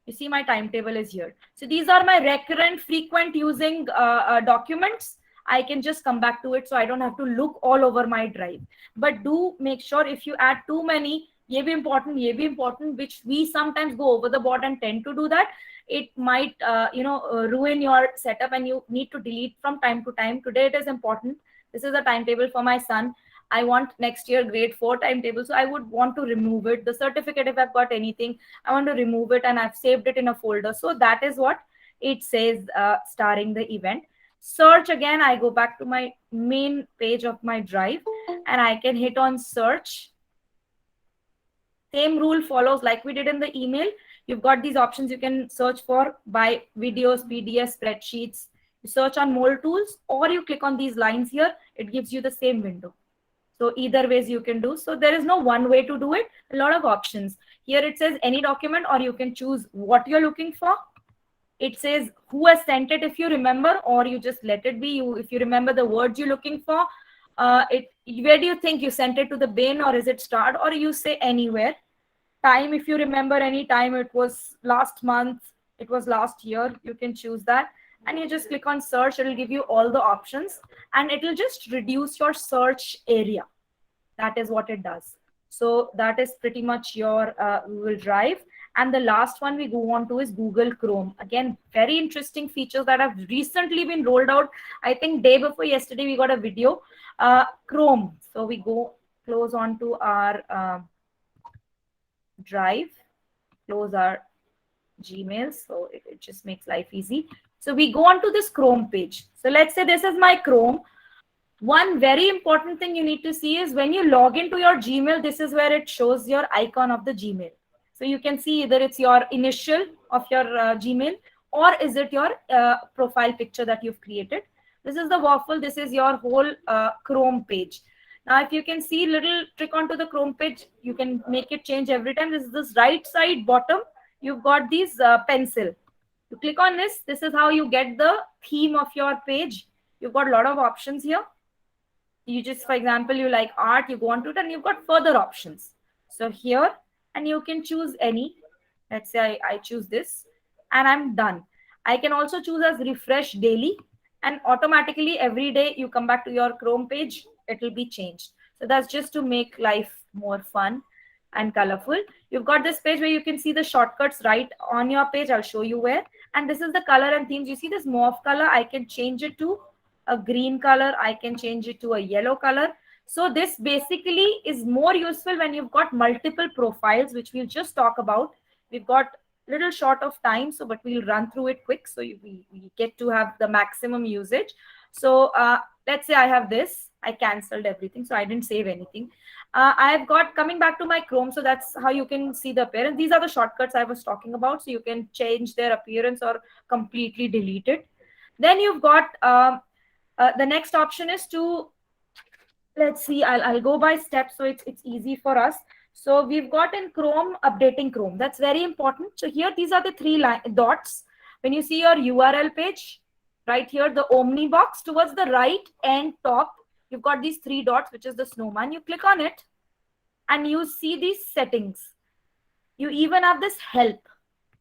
You see my timetable is here. So these are my recurrent, frequent using documents. I can just come back to it so I don't have to look all over my drive. But do make sure if you add too many, ye bhi important, which we sometimes go over the board and tend to do that. It might, ruin your setup and you need to delete from time to time. Today it is important. This is a timetable for my son. I want next year grade 4 timetable. So I would want to remove it. The certificate, if I've got anything, I want to remove it and I've saved it in a folder. So that is what it says, starring the event. Search again, I go back to my main page of my drive and I can hit on search. Same rule follows like we did in the email. You've got these options you can search for by videos, PDFs, spreadsheets. You search on more tools or you click on these lines here. It gives you the same window. So either ways you can do. So there is no one way to do it. A lot of options. Here it says any document, or you can choose what you're looking for. It says who has sent it if you remember, or you just let it be. You, if you remember the words you're looking for, where do you think you sent it, to the bin, or is it starred, or you say anywhere. Time, if you remember any time, it was last month, it was last year, you can choose that. And you just click on search. It will give you all the options, and it will just reduce your search area. That is what it does. So that is pretty much your Google Drive. And the last one we go on to is Google Chrome. Again, very interesting features that have recently been rolled out. I think day before yesterday we got a video. Chrome. So we go close on to our Drive, close our Gmail. So it just makes life easy. So we go on to this Chrome page. So let's say this is my Chrome. One very important thing you need to see is when you log into your Gmail, this is where it shows your icon of the Gmail. So you can see either it's your initial of your Gmail, or is it your profile picture that you've created. This is the waffle. This is your whole Chrome page. Now, if you can see little trick onto the Chrome page, you can make it change every time. This is this right side bottom. You've got these pencil. You click on this. This is how you get the theme of your page. You've got a lot of options here. You just, for example, you like art, you go on to it, and you've got further options. So here, and you can choose any. Let's say I choose this, and I'm done. I can also choose as refresh daily, and automatically every day you come back to your Chrome page, it will be changed. So that's just to make life more fun and colorful. You've got this page where you can see the shortcuts right on your page. I'll show you where. And this is the color and themes. You see this mauve color, I can change it to a green color. I can change it to a yellow color. So this basically is more useful when you've got multiple profiles, which we'll just talk about. We've got little short of time, so but we'll run through it quick, so we get to have the maximum usage. So let's say I have this. I canceled everything, so I didn't save anything. I've got, coming back to my Chrome, so that's how you can see the appearance. These are the shortcuts I was talking about, so you can change their appearance or completely delete it. Then you've got the next option is to, let's see, I'll go by steps so it's easy for us. So we've got in Chrome, updating Chrome. That's very important. So here, these are the three dots. When you see your URL page, right here, the Omni box towards the right and top, you've got these three dots, which is the snowman. You click on it and you see these settings. You even have this help.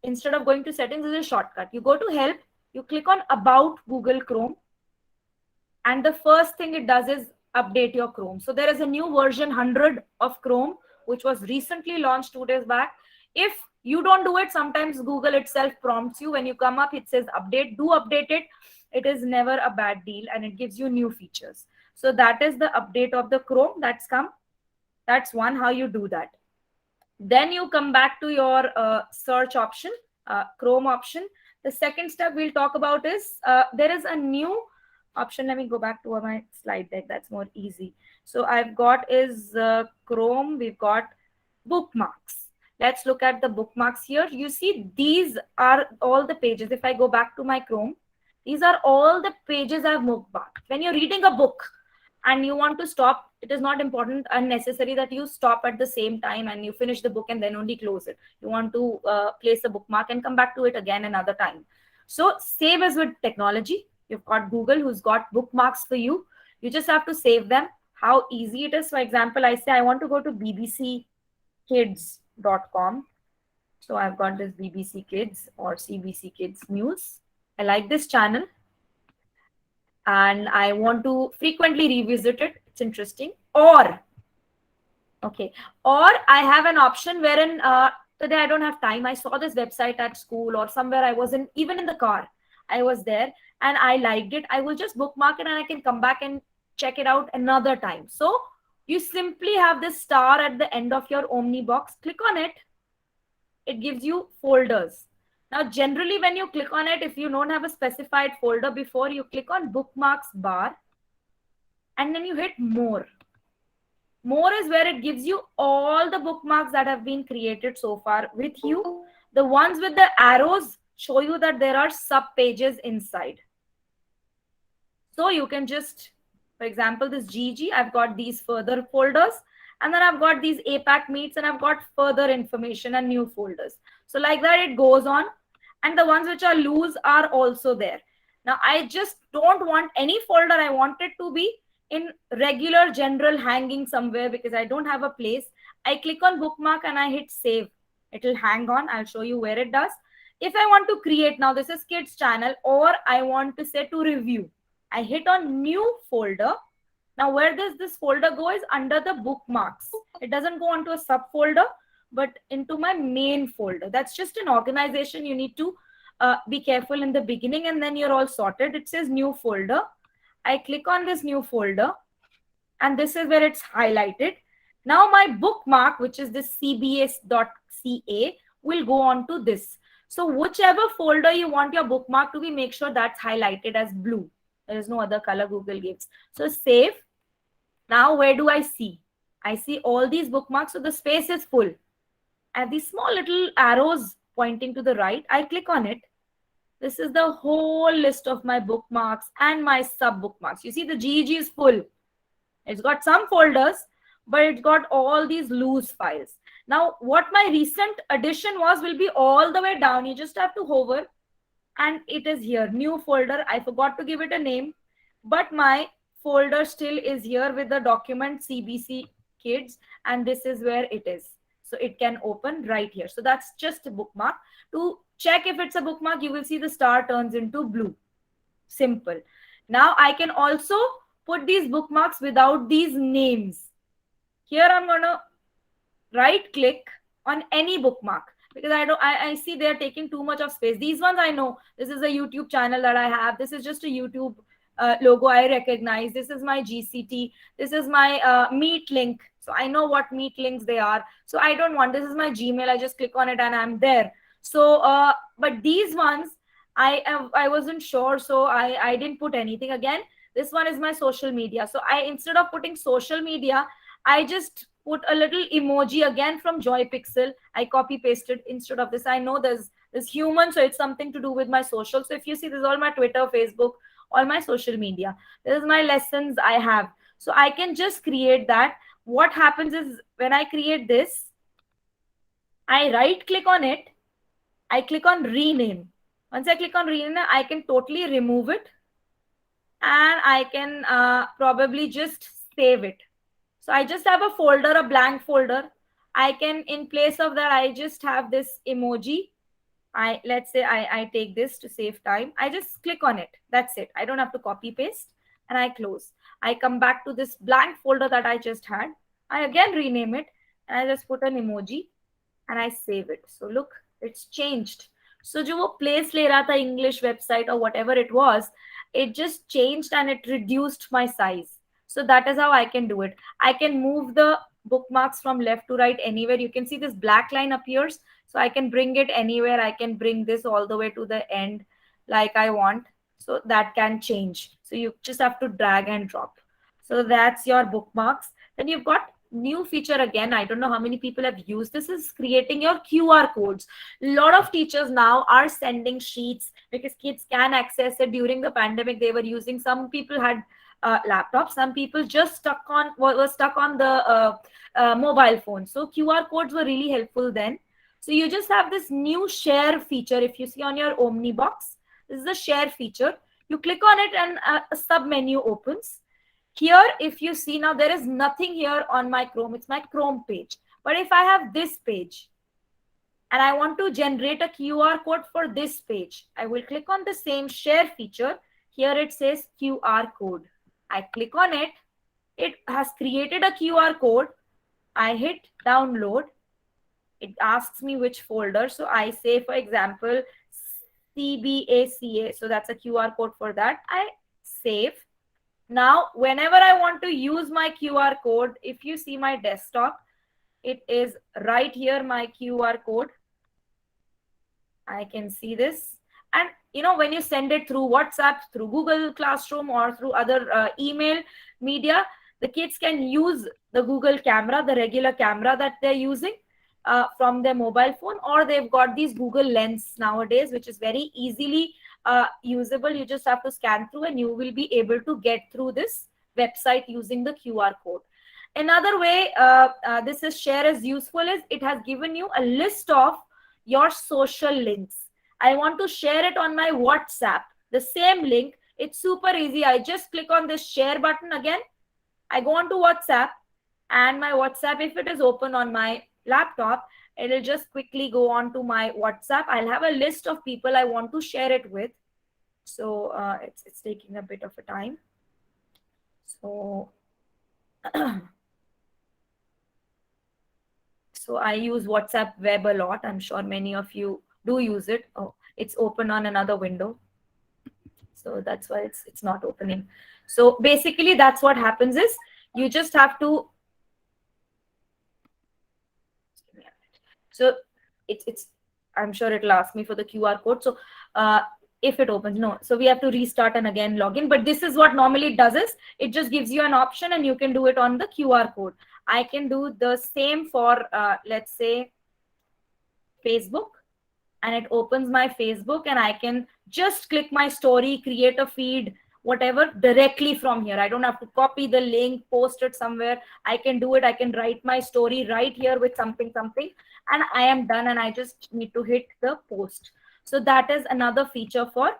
Instead of going to settings, this is a shortcut. You go to help, you click on about Google Chrome. And the first thing it does is update your Chrome. So there is a new version 100 of Chrome, which was recently launched 2 days back. If you don't do it, sometimes Google itself prompts you. When you come up, it says update. Do update it. It is never a bad deal, and it gives you new features. So that is the update of the Chrome that's come. That's one, how you do that. Then you come back to your search option, Chrome option. The second step we'll talk about is there is a new option. Let me go back to my slide deck. That's more easy. So I've got is Chrome. We've got bookmarks. Let's look at the bookmarks here. You see, these are all the pages. If I go back to my Chrome, these are all the pages I've bookmarked. When you're reading a book and you want to stop, it is not important and necessary that you stop at the same time and you finish the book and then only close it. You want to place a bookmark and come back to it again another time. So same as with technology. You've got Google who's got bookmarks for you. You just have to save them. How easy it is. For example, I say I want to go to bbckids.com. So I've got this BBC Kids or CBC Kids News. I like this channel and I want to frequently revisit it. It's interesting. Or I have an option wherein today I don't have time. I saw this website at school or somewhere. I wasn't even in the car. I was there and I liked it. I will just bookmark it and I can come back and check it out another time. So you simply have this star at the end of your Omni box. Click on it. It gives you folders. Now, generally, when you click on it, if you don't have a specified folder before, you click on bookmarks bar and then you hit more. More is where it gives you all the bookmarks that have been created so far with you. The ones with the arrows show you that there are sub pages inside. So you can just For example, this GG, I've got these further folders, and then I've got these APAC meets, and I've got further information and new folders. So like that, it goes on. And the ones which are loose are also there. Now, I just don't want any folder. I want it to be in regular general hanging somewhere because I don't have a place. I click on bookmark and I hit save. It will hang on. I'll show you where it does. If I want to create, now this is kids channel, or I want to say to review, I hit on new folder. Now where does this folder go is under the bookmarks. It doesn't go onto a subfolder, but into my main folder. That's just an organization. You need to be careful in the beginning, and then you're all sorted. It says new folder. I click on this new folder, and this is where it's highlighted. Now my bookmark, which is this cbs.ca, will go on to this. So whichever folder you want your bookmark to be, make sure that's highlighted as blue. There is no other color Google gives. So save. Now where do I see? I see all these bookmarks. So the space is full. I have these small little arrows pointing to the right. I click on it. This is the whole list of my bookmarks and my sub bookmarks. You see the GEG is full. It's got some folders, but it's got all these loose files. Now, what my recent addition was will be all the way down. You just have to hover, and it is here, new folder. I forgot to give it a name, but my folder still is here with the document CBC Kids, and this is where it is. So it can open right here. So that's just a bookmark. To check if it's a bookmark, you will see the star turns into blue. Simple. Now I can also put these bookmarks without these names. Here I'm going to right click on any bookmark because I see they're taking too much of space. These ones I know. This is a YouTube channel that I have. This is just a YouTube logo I recognize. This is my GCT. This is my Meet link. So I know what Meet links they are. So I don't want, this is my Gmail. I just click on it and I'm there. So, but these ones, I wasn't sure. So I didn't put anything. Again, this one is my social media. So instead of putting social media, I just put a little emoji again from Joy Pixel. I copy pasted instead of this. I know there's human, so it's something to do with my social. So if you see, this is all my Twitter, Facebook, all my social media. This is my lessons I have. So I can just create that. What happens is when I create this, I right click on it. I click on rename. Once I click on rename, I can totally remove it. And I can probably just save it. So I just have a folder, a blank folder. I can, in place of that, I just have this emoji. Let's say I take this to save time. I just click on it. That's it. I don't have to copy paste, and I close. I come back to this blank folder that I just had. I again rename it, and I just put an emoji, and I save it. So look, it's changed. So जो वो place ले रहा था English website or whatever it was, it just changed and it reduced my size. So that is how I can do it. I can move the bookmarks from left to right anywhere. You can see this black line appears. So I can bring it anywhere. I can bring this all the way to the end like I want. So that can change. So you just have to drag and drop. So that's your bookmarks. Then you've got new feature again. I don't know how many people have used this, is creating your QR codes. A lot of teachers now are sending sheets because kids can access it. During the pandemic, they were using, some people had laptops, some people just were stuck on the mobile phone. So QR codes were really helpful then. So you just have this new share feature. If you see on your Omni box, this is the share feature. You click on it and a sub menu opens. Here, if you see now, there is nothing here on my Chrome. It's my Chrome page. But if I have this page and I want to generate a QR code for this page, I will click on the same share feature. Here it says QR code. I click on it. It has created a QR code. I hit download. It asks me which folder. So I say, for example, CBACA. So that's a QR code for that. I save. Now, whenever I want to use my QR code, if you see my desktop, it is right here, my QR code. I can see this. And you know, when you send it through WhatsApp, through Google Classroom, or through other email media, the kids can use the Google camera, the regular camera that they're using from their mobile phone, or they've got these Google Lens nowadays, which is very easily usable. You just have to scan through and you will be able to get through this website using the QR code. Another way this is share is useful is it has given you a list of your social links. I want to share it on my WhatsApp, the same link. It's super easy. I just click on this share button again. I go on to WhatsApp, and my WhatsApp, if it is open on my laptop, it'll just quickly go on to my WhatsApp. I'll have a list of people I want to share it with. So it's taking a bit of a time. So so I use WhatsApp web a lot. I'm sure many of you do use it. Oh, it's open on another window. So that's why it's not opening. So basically that's what happens is you just have to, so it's I'm sure it'll ask me for the QR code. So if it opens, no, so we have to restart and again log in. But this is what normally it does is it just gives you an option and you can do it on the QR code. I can do the same for let's say Facebook, and it opens my Facebook, and I can just click my story, create a feed, whatever, directly from here. I don't have to copy the link, post it somewhere. I can do it. I can write my story right here with something, and I am done, and I just need to hit the post. So that is another feature for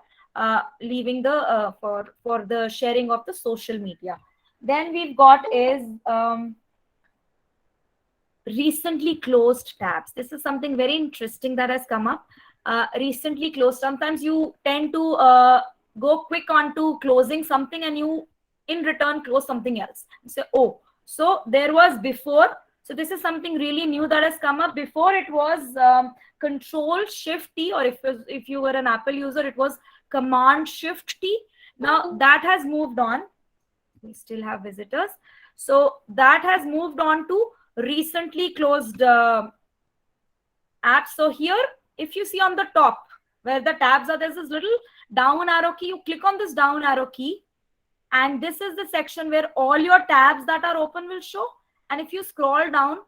leaving the for the sharing of the social media. Then we've got is recently closed tabs. This is something very interesting that has come up. Recently closed, sometimes you tend to go quick onto closing something and you in return close something else. So oh, so there was before, so this is something really new that has come up. Before it was Control Shift T, or if you were an Apple user, it was Command Shift T. Now that has moved on. We still have visitors. So that has moved on to recently closed apps. So here, if you see on the top where the tabs are, there's this little down arrow key. You click on this down arrow key, and this is the section where all your tabs that are open will show. And if you scroll down,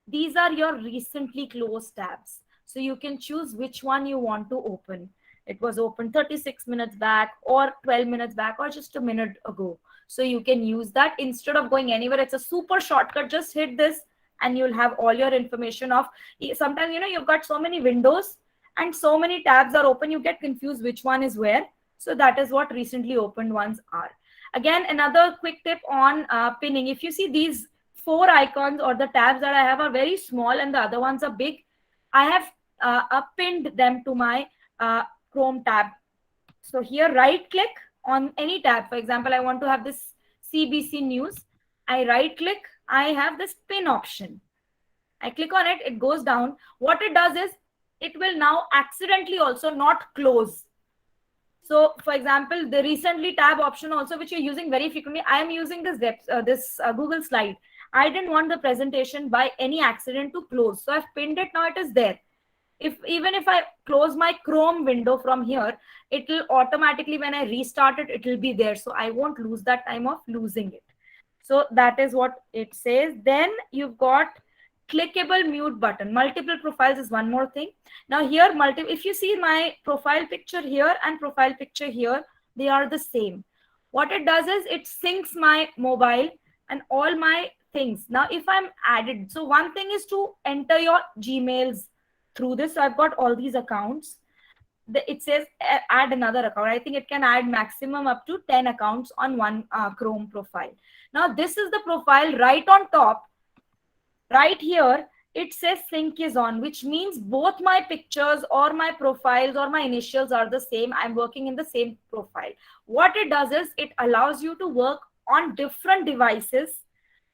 these are your recently closed tabs. So you can choose which one you want to open. It was open 36 minutes back or 12 minutes back or just a minute ago. So you can use that instead of going anywhere. It's a super shortcut. Just hit this and you'll have all your information of, sometimes, you've got so many windows and so many tabs are open, you get confused which one is where. So that is what recently opened ones are. Again, another quick tip on pinning. If you see these 4 icons or the tabs that I have are very small and the other ones are big, I have pinned them to my Chrome tab. So here, right click on any tab. For example, I want to have this CBC News. I right click, I have this pin option. I click on it, it goes down. What it does is it will now accidentally also not close. So for example, the recently tab option also, which you're using very frequently, I am using this Google slide. I didn't want the presentation by any accident to close. So I've pinned it, now it is there. Even if I close my Chrome window from here, it will automatically, when I restart it, it will be there. So I won't lose that time of losing it. So that is what it says. Then you've got clickable mute button. Multiple profiles is one more thing. Now here, if you see my profile picture here and profile picture here, they are the same. What it does is it syncs my mobile and all my things. Now if I'm added, so one thing is to enter your Gmails through this. So I've got all these accounts. It says add another account. I think it can add maximum up to 10 accounts on one Chrome profile. Now this is the profile right on top. Right here, it says sync is on, which means both my pictures or my profiles or my initials are the same. I'm working in the same profile. What it does is it allows you to work on different devices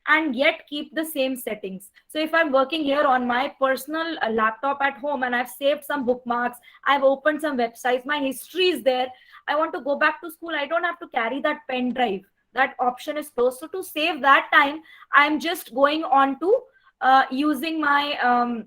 and yet keep the same settings. So if I'm working here on my personal laptop at home and I've saved some bookmarks, I've opened some websites, my history is there, I want to go back to school, I don't have to carry that pen drive. That option is closed. So to save that time, I'm just going on to using my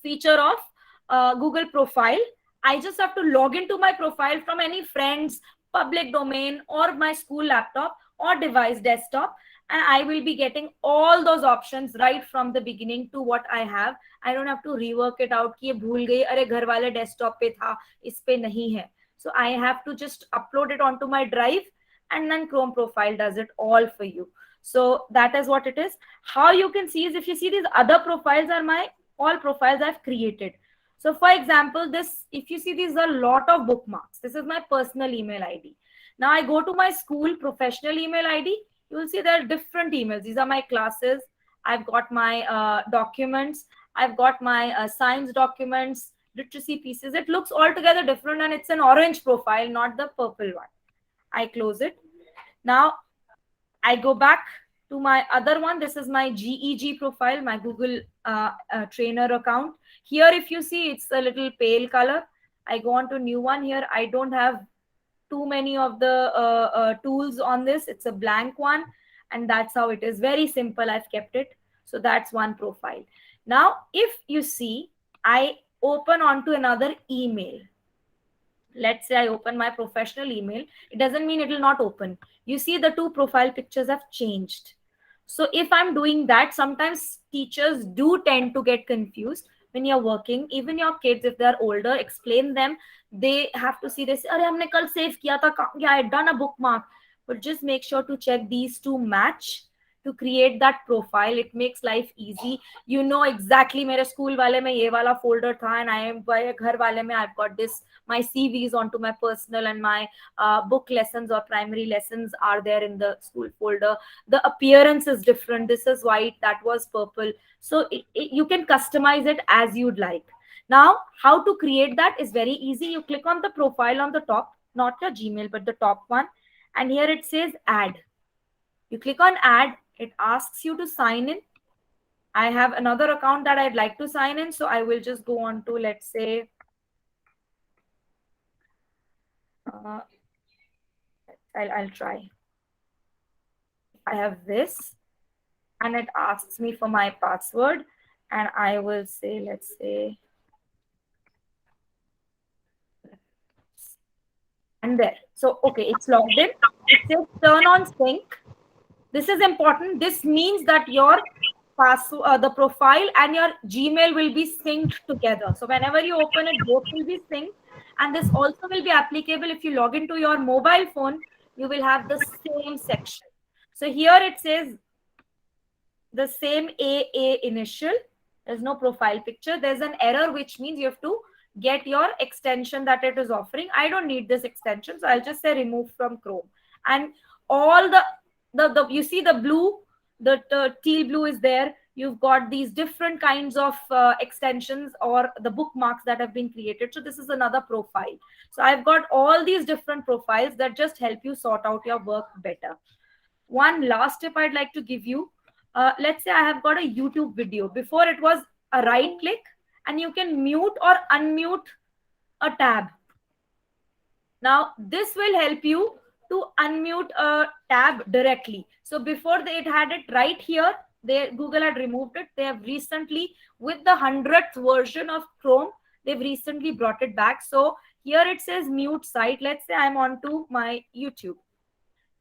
feature of Google profile. I just have to log into my profile from any friend's public domain or my school laptop or device desktop, and I will be getting all those options right from the beginning to what I have. I don't have to rework it out कि ये भूल गई, अरे घर वाले desktop पे था, इस पे नहीं है. So I have to just upload it onto my drive and then Chrome profile does it all for you. So that is what it is. How you can see is, if you see, these other profiles are my all profiles I've created. So for example, this, if you see, these are a lot of bookmarks. This is my personal email ID. Now I go to my school professional email ID. You will see there are different emails. These are my classes. I've got my documents. I've got my science documents, literacy pieces. It looks altogether different, and it's an orange profile, not the purple one. I close it. Now I go back to my other one. This is my GEG profile, my Google trainer account. Here, if you see, it's a little pale color. I go on to new one. Here I don't have too many of the tools on this. It's a blank one, and that's how it is. Very simple. I've kept it. So that's one profile. Now if you see, I open onto another email. Let's say I open my professional email. It doesn't mean it will not open. You see, the two profile pictures have changed. So if I'm doing that, sometimes teachers do tend to get confused when you're working. Even your kids, if they're older, explain them. They have to see this. Arey, humne kal save kiya tha, I had done a bookmark. But just make sure to check these two match to create that profile. It makes life easy. You know exactly, मेरे school वाले में ये वाला folder था, and I am by घर वाले में I've got this. My CVs onto my personal, and my book lessons or primary lessons are there in the school folder. The appearance is different. This is white, that was purple. So you can customize it as you'd like. Now, how to create that is very easy. You click on the profile on the top, not your Gmail, but the top one. And here it says add. You click on add. It asks you to sign in. I have another account that I'd like to sign in. So I will just go on to, let's say, I'll try. I have this, and it asks me for my password, and I will say, let's say, and there. So, okay, it's logged in. It says turn on sync. This is important. This means that your password, the profile and your Gmail will be synced together. So whenever you open it, both will be synced. And this also will be applicable if you log into your mobile phone, you will have the same section. So here it says the same AA initial. There's no profile picture. There's an error, which means you have to get your extension that it is offering. I don't need this extension, so I'll just say remove from Chrome. And all the you see the blue, the teal blue is there. You've got these different kinds of extensions or the bookmarks that have been created. So this is another profile. So I've got all these different profiles that just help you sort out your work better. One last tip I'd like to give you. Let's say I have got a YouTube video. Before, it was a right click and you can mute or unmute a tab. Now this will help you to unmute a tab directly. So before it had it right here, Google had removed it. They have recently, with the 100th version of Chrome, they've recently brought it back. So here it says mute site. Let's say I'm onto my YouTube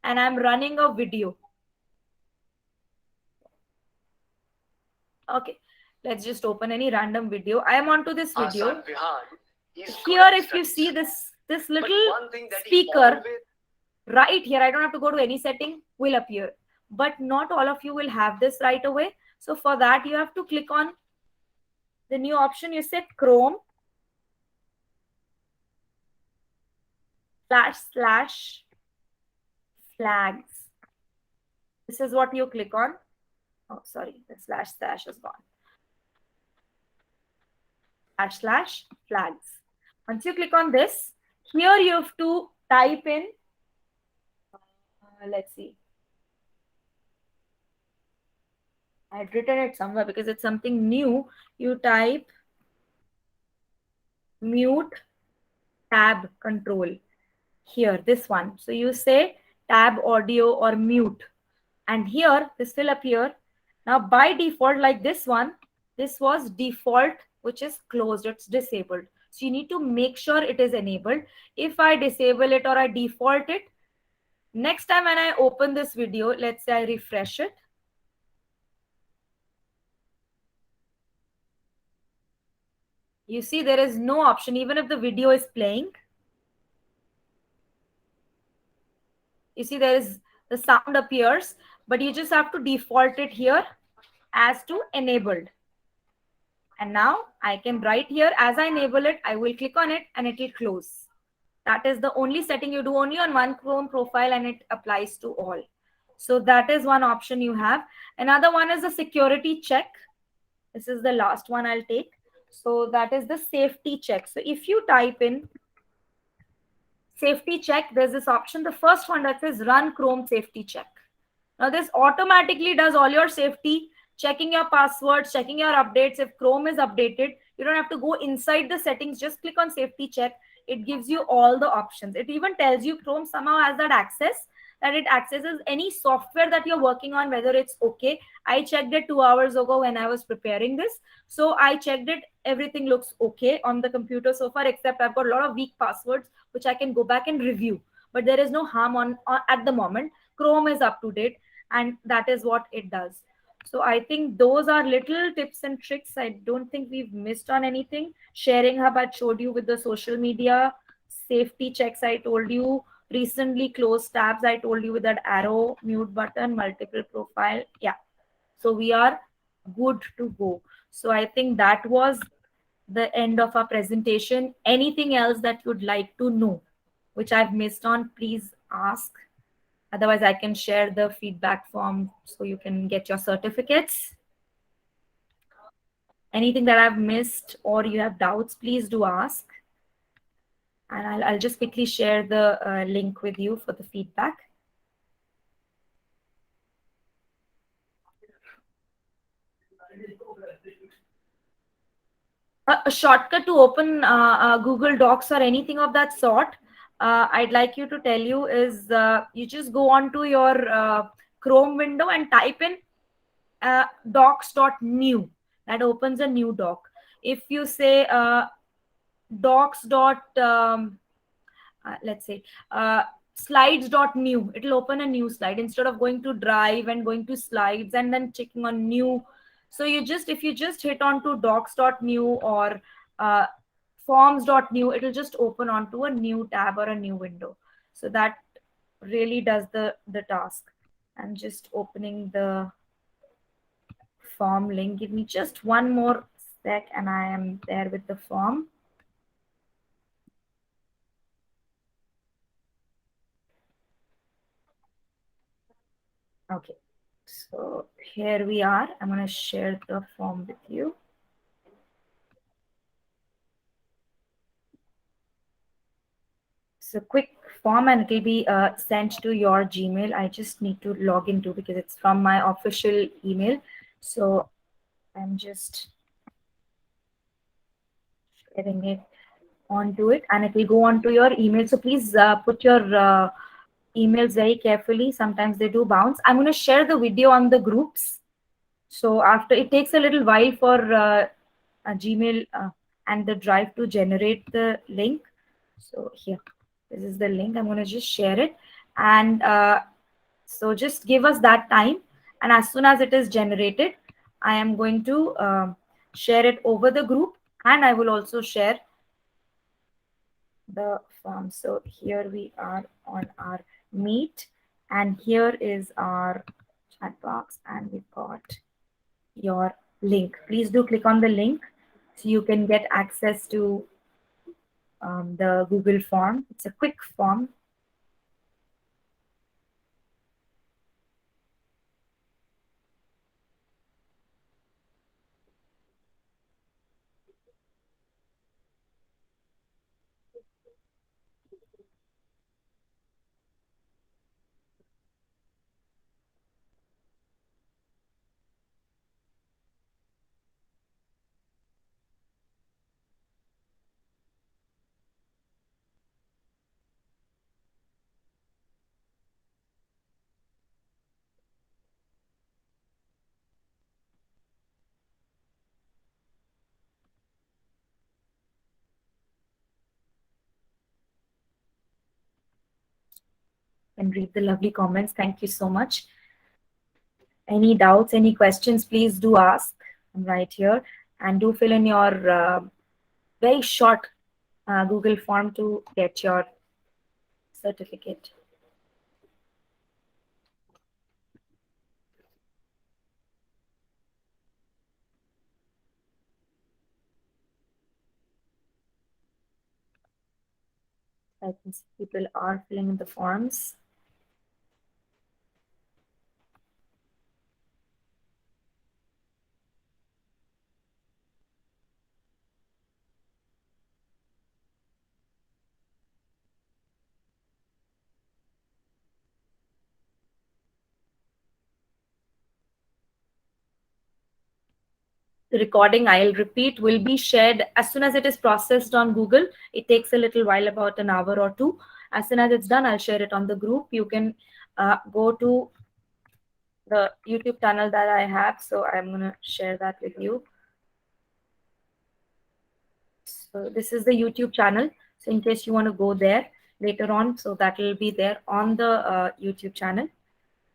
and I'm running a video. Okay, let's just open any random video. I am onto this video. Here, if you see this little speaker right here, I don't have to go to any setting, will appear. But not all of you will have this right away. So for that, you have to click on the new option. You say Chrome // flags. This is what you click on. Oh, sorry, the // is gone. / flags. Once you click on this, here you have to type in, let's see. I had written it somewhere because it's something new. You type mute tab control. Here, this one. So you say tab audio or mute. And here, this will appear. Now, by default, like this one, this was default, which is closed. It's disabled. So you need to make sure it is enabled. If I disable it or I default it, next time when I open this video, let's say I refresh it. You see, there is no option, even if the video is playing. You see there is the sound appears, but you just have to default it here as to enabled. And now I can write here as I enable it, I will click on it and it will close. That is the only setting you do only on one Chrome profile and it applies to all. So that is one option you have. Another one is a security check. This is the last one I'll take. So that is the safety check. So if you type in safety check, there's this option. The first one that says run Chrome safety check. Now this automatically does all your safety, checking your passwords, checking your updates. If Chrome is updated, you don't have to go inside the settings, just click on safety check. It gives you all the options. It even tells you Chrome somehow has that access, that it accesses any software that you're working on, whether it's okay. I checked it 2 hours ago when I was preparing this. So I checked it, everything looks okay on the computer so far, except I've got a lot of weak passwords, which I can go back and review. But there is no harm on at the moment. Chrome is up to date, and that is what it does. So I think those are little tips and tricks. I don't think we've missed on anything. Sharing hub I showed you with the social media, safety checks I told you, recently closed tabs I told you with that arrow, mute button, multiple profile. Yeah, so we are good to go. So I think that was the end of our presentation. Anything else that you'd like to know which I've missed on, please ask. Otherwise, I can share the feedback form so you can get your certificates. Anything that I've missed or you have doubts, please do ask. And I'll just quickly share the link with you for the feedback. A shortcut to open Google Docs or anything of that sort, I'd like you to tell you is you just go on to your Chrome window and type in docs.new. That opens a new doc. If you say docs. Let's say slides.new, it'll open a new slide instead of going to drive and going to slides and then checking on new. So if you just hit on to docs.new or forms.new, it'll just open onto a new tab or a new window. So that really does the task. I'm just opening the form link. Give me just one more sec and I am there with the form. Okay, so here we are. I'm going to share the form with you. It's a quick form and it will be sent to your Gmail. I just need to log into because it's from my official email. So I'm just sharing it onto it and it will go onto your email. So please put your emails very carefully. Sometimes they do bounce. I'm going to share the video on the groups. So after, it takes a little while for a Gmail and the Drive to generate the link. So here, this is the link. I'm going to just share it. And so just give us that time. And as soon as it is generated, I am going to share it over the group. And I will also share the form. So here we are on our Meet. And here is our chat box. And we've got your link. Please do click on the link so you can get access to the Google form. It's a quick form. And read the lovely comments. Thank you so much. Any doubts, any questions, please do ask. I'm right here. And do fill in your very short Google form to get your certificate. I can see people are filling in the forms. The recording, I'll repeat, will be shared as soon as it is processed on Google. It takes a little while, about an hour or two. As soon as it's done, I'll share it on the group. You can go to the YouTube channel that I have. So I'm going to share that with you. So this is the YouTube channel. So in case you want to go there later on, so that will be there on the YouTube channel.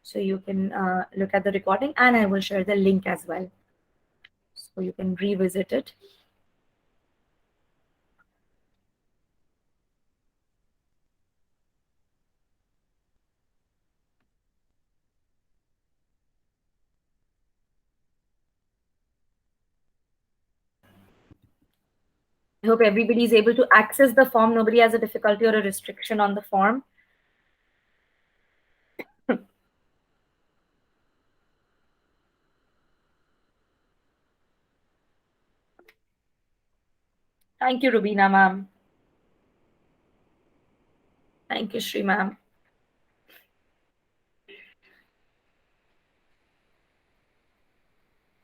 So you can look at the recording, and I will share the link as well. So you can revisit it. I hope everybody is able to access the form. Nobody has a difficulty or a restriction on the form. Thank you, Rubina ma'am. Thank you, Shri ma'am.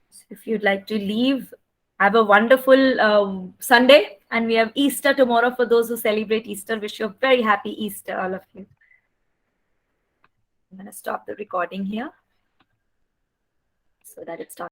So if you'd like to leave, have a wonderful Sunday. And we have Easter tomorrow for those who celebrate Easter. Wish you a very happy Easter, all of you. I'm going to stop the recording here so that it starts.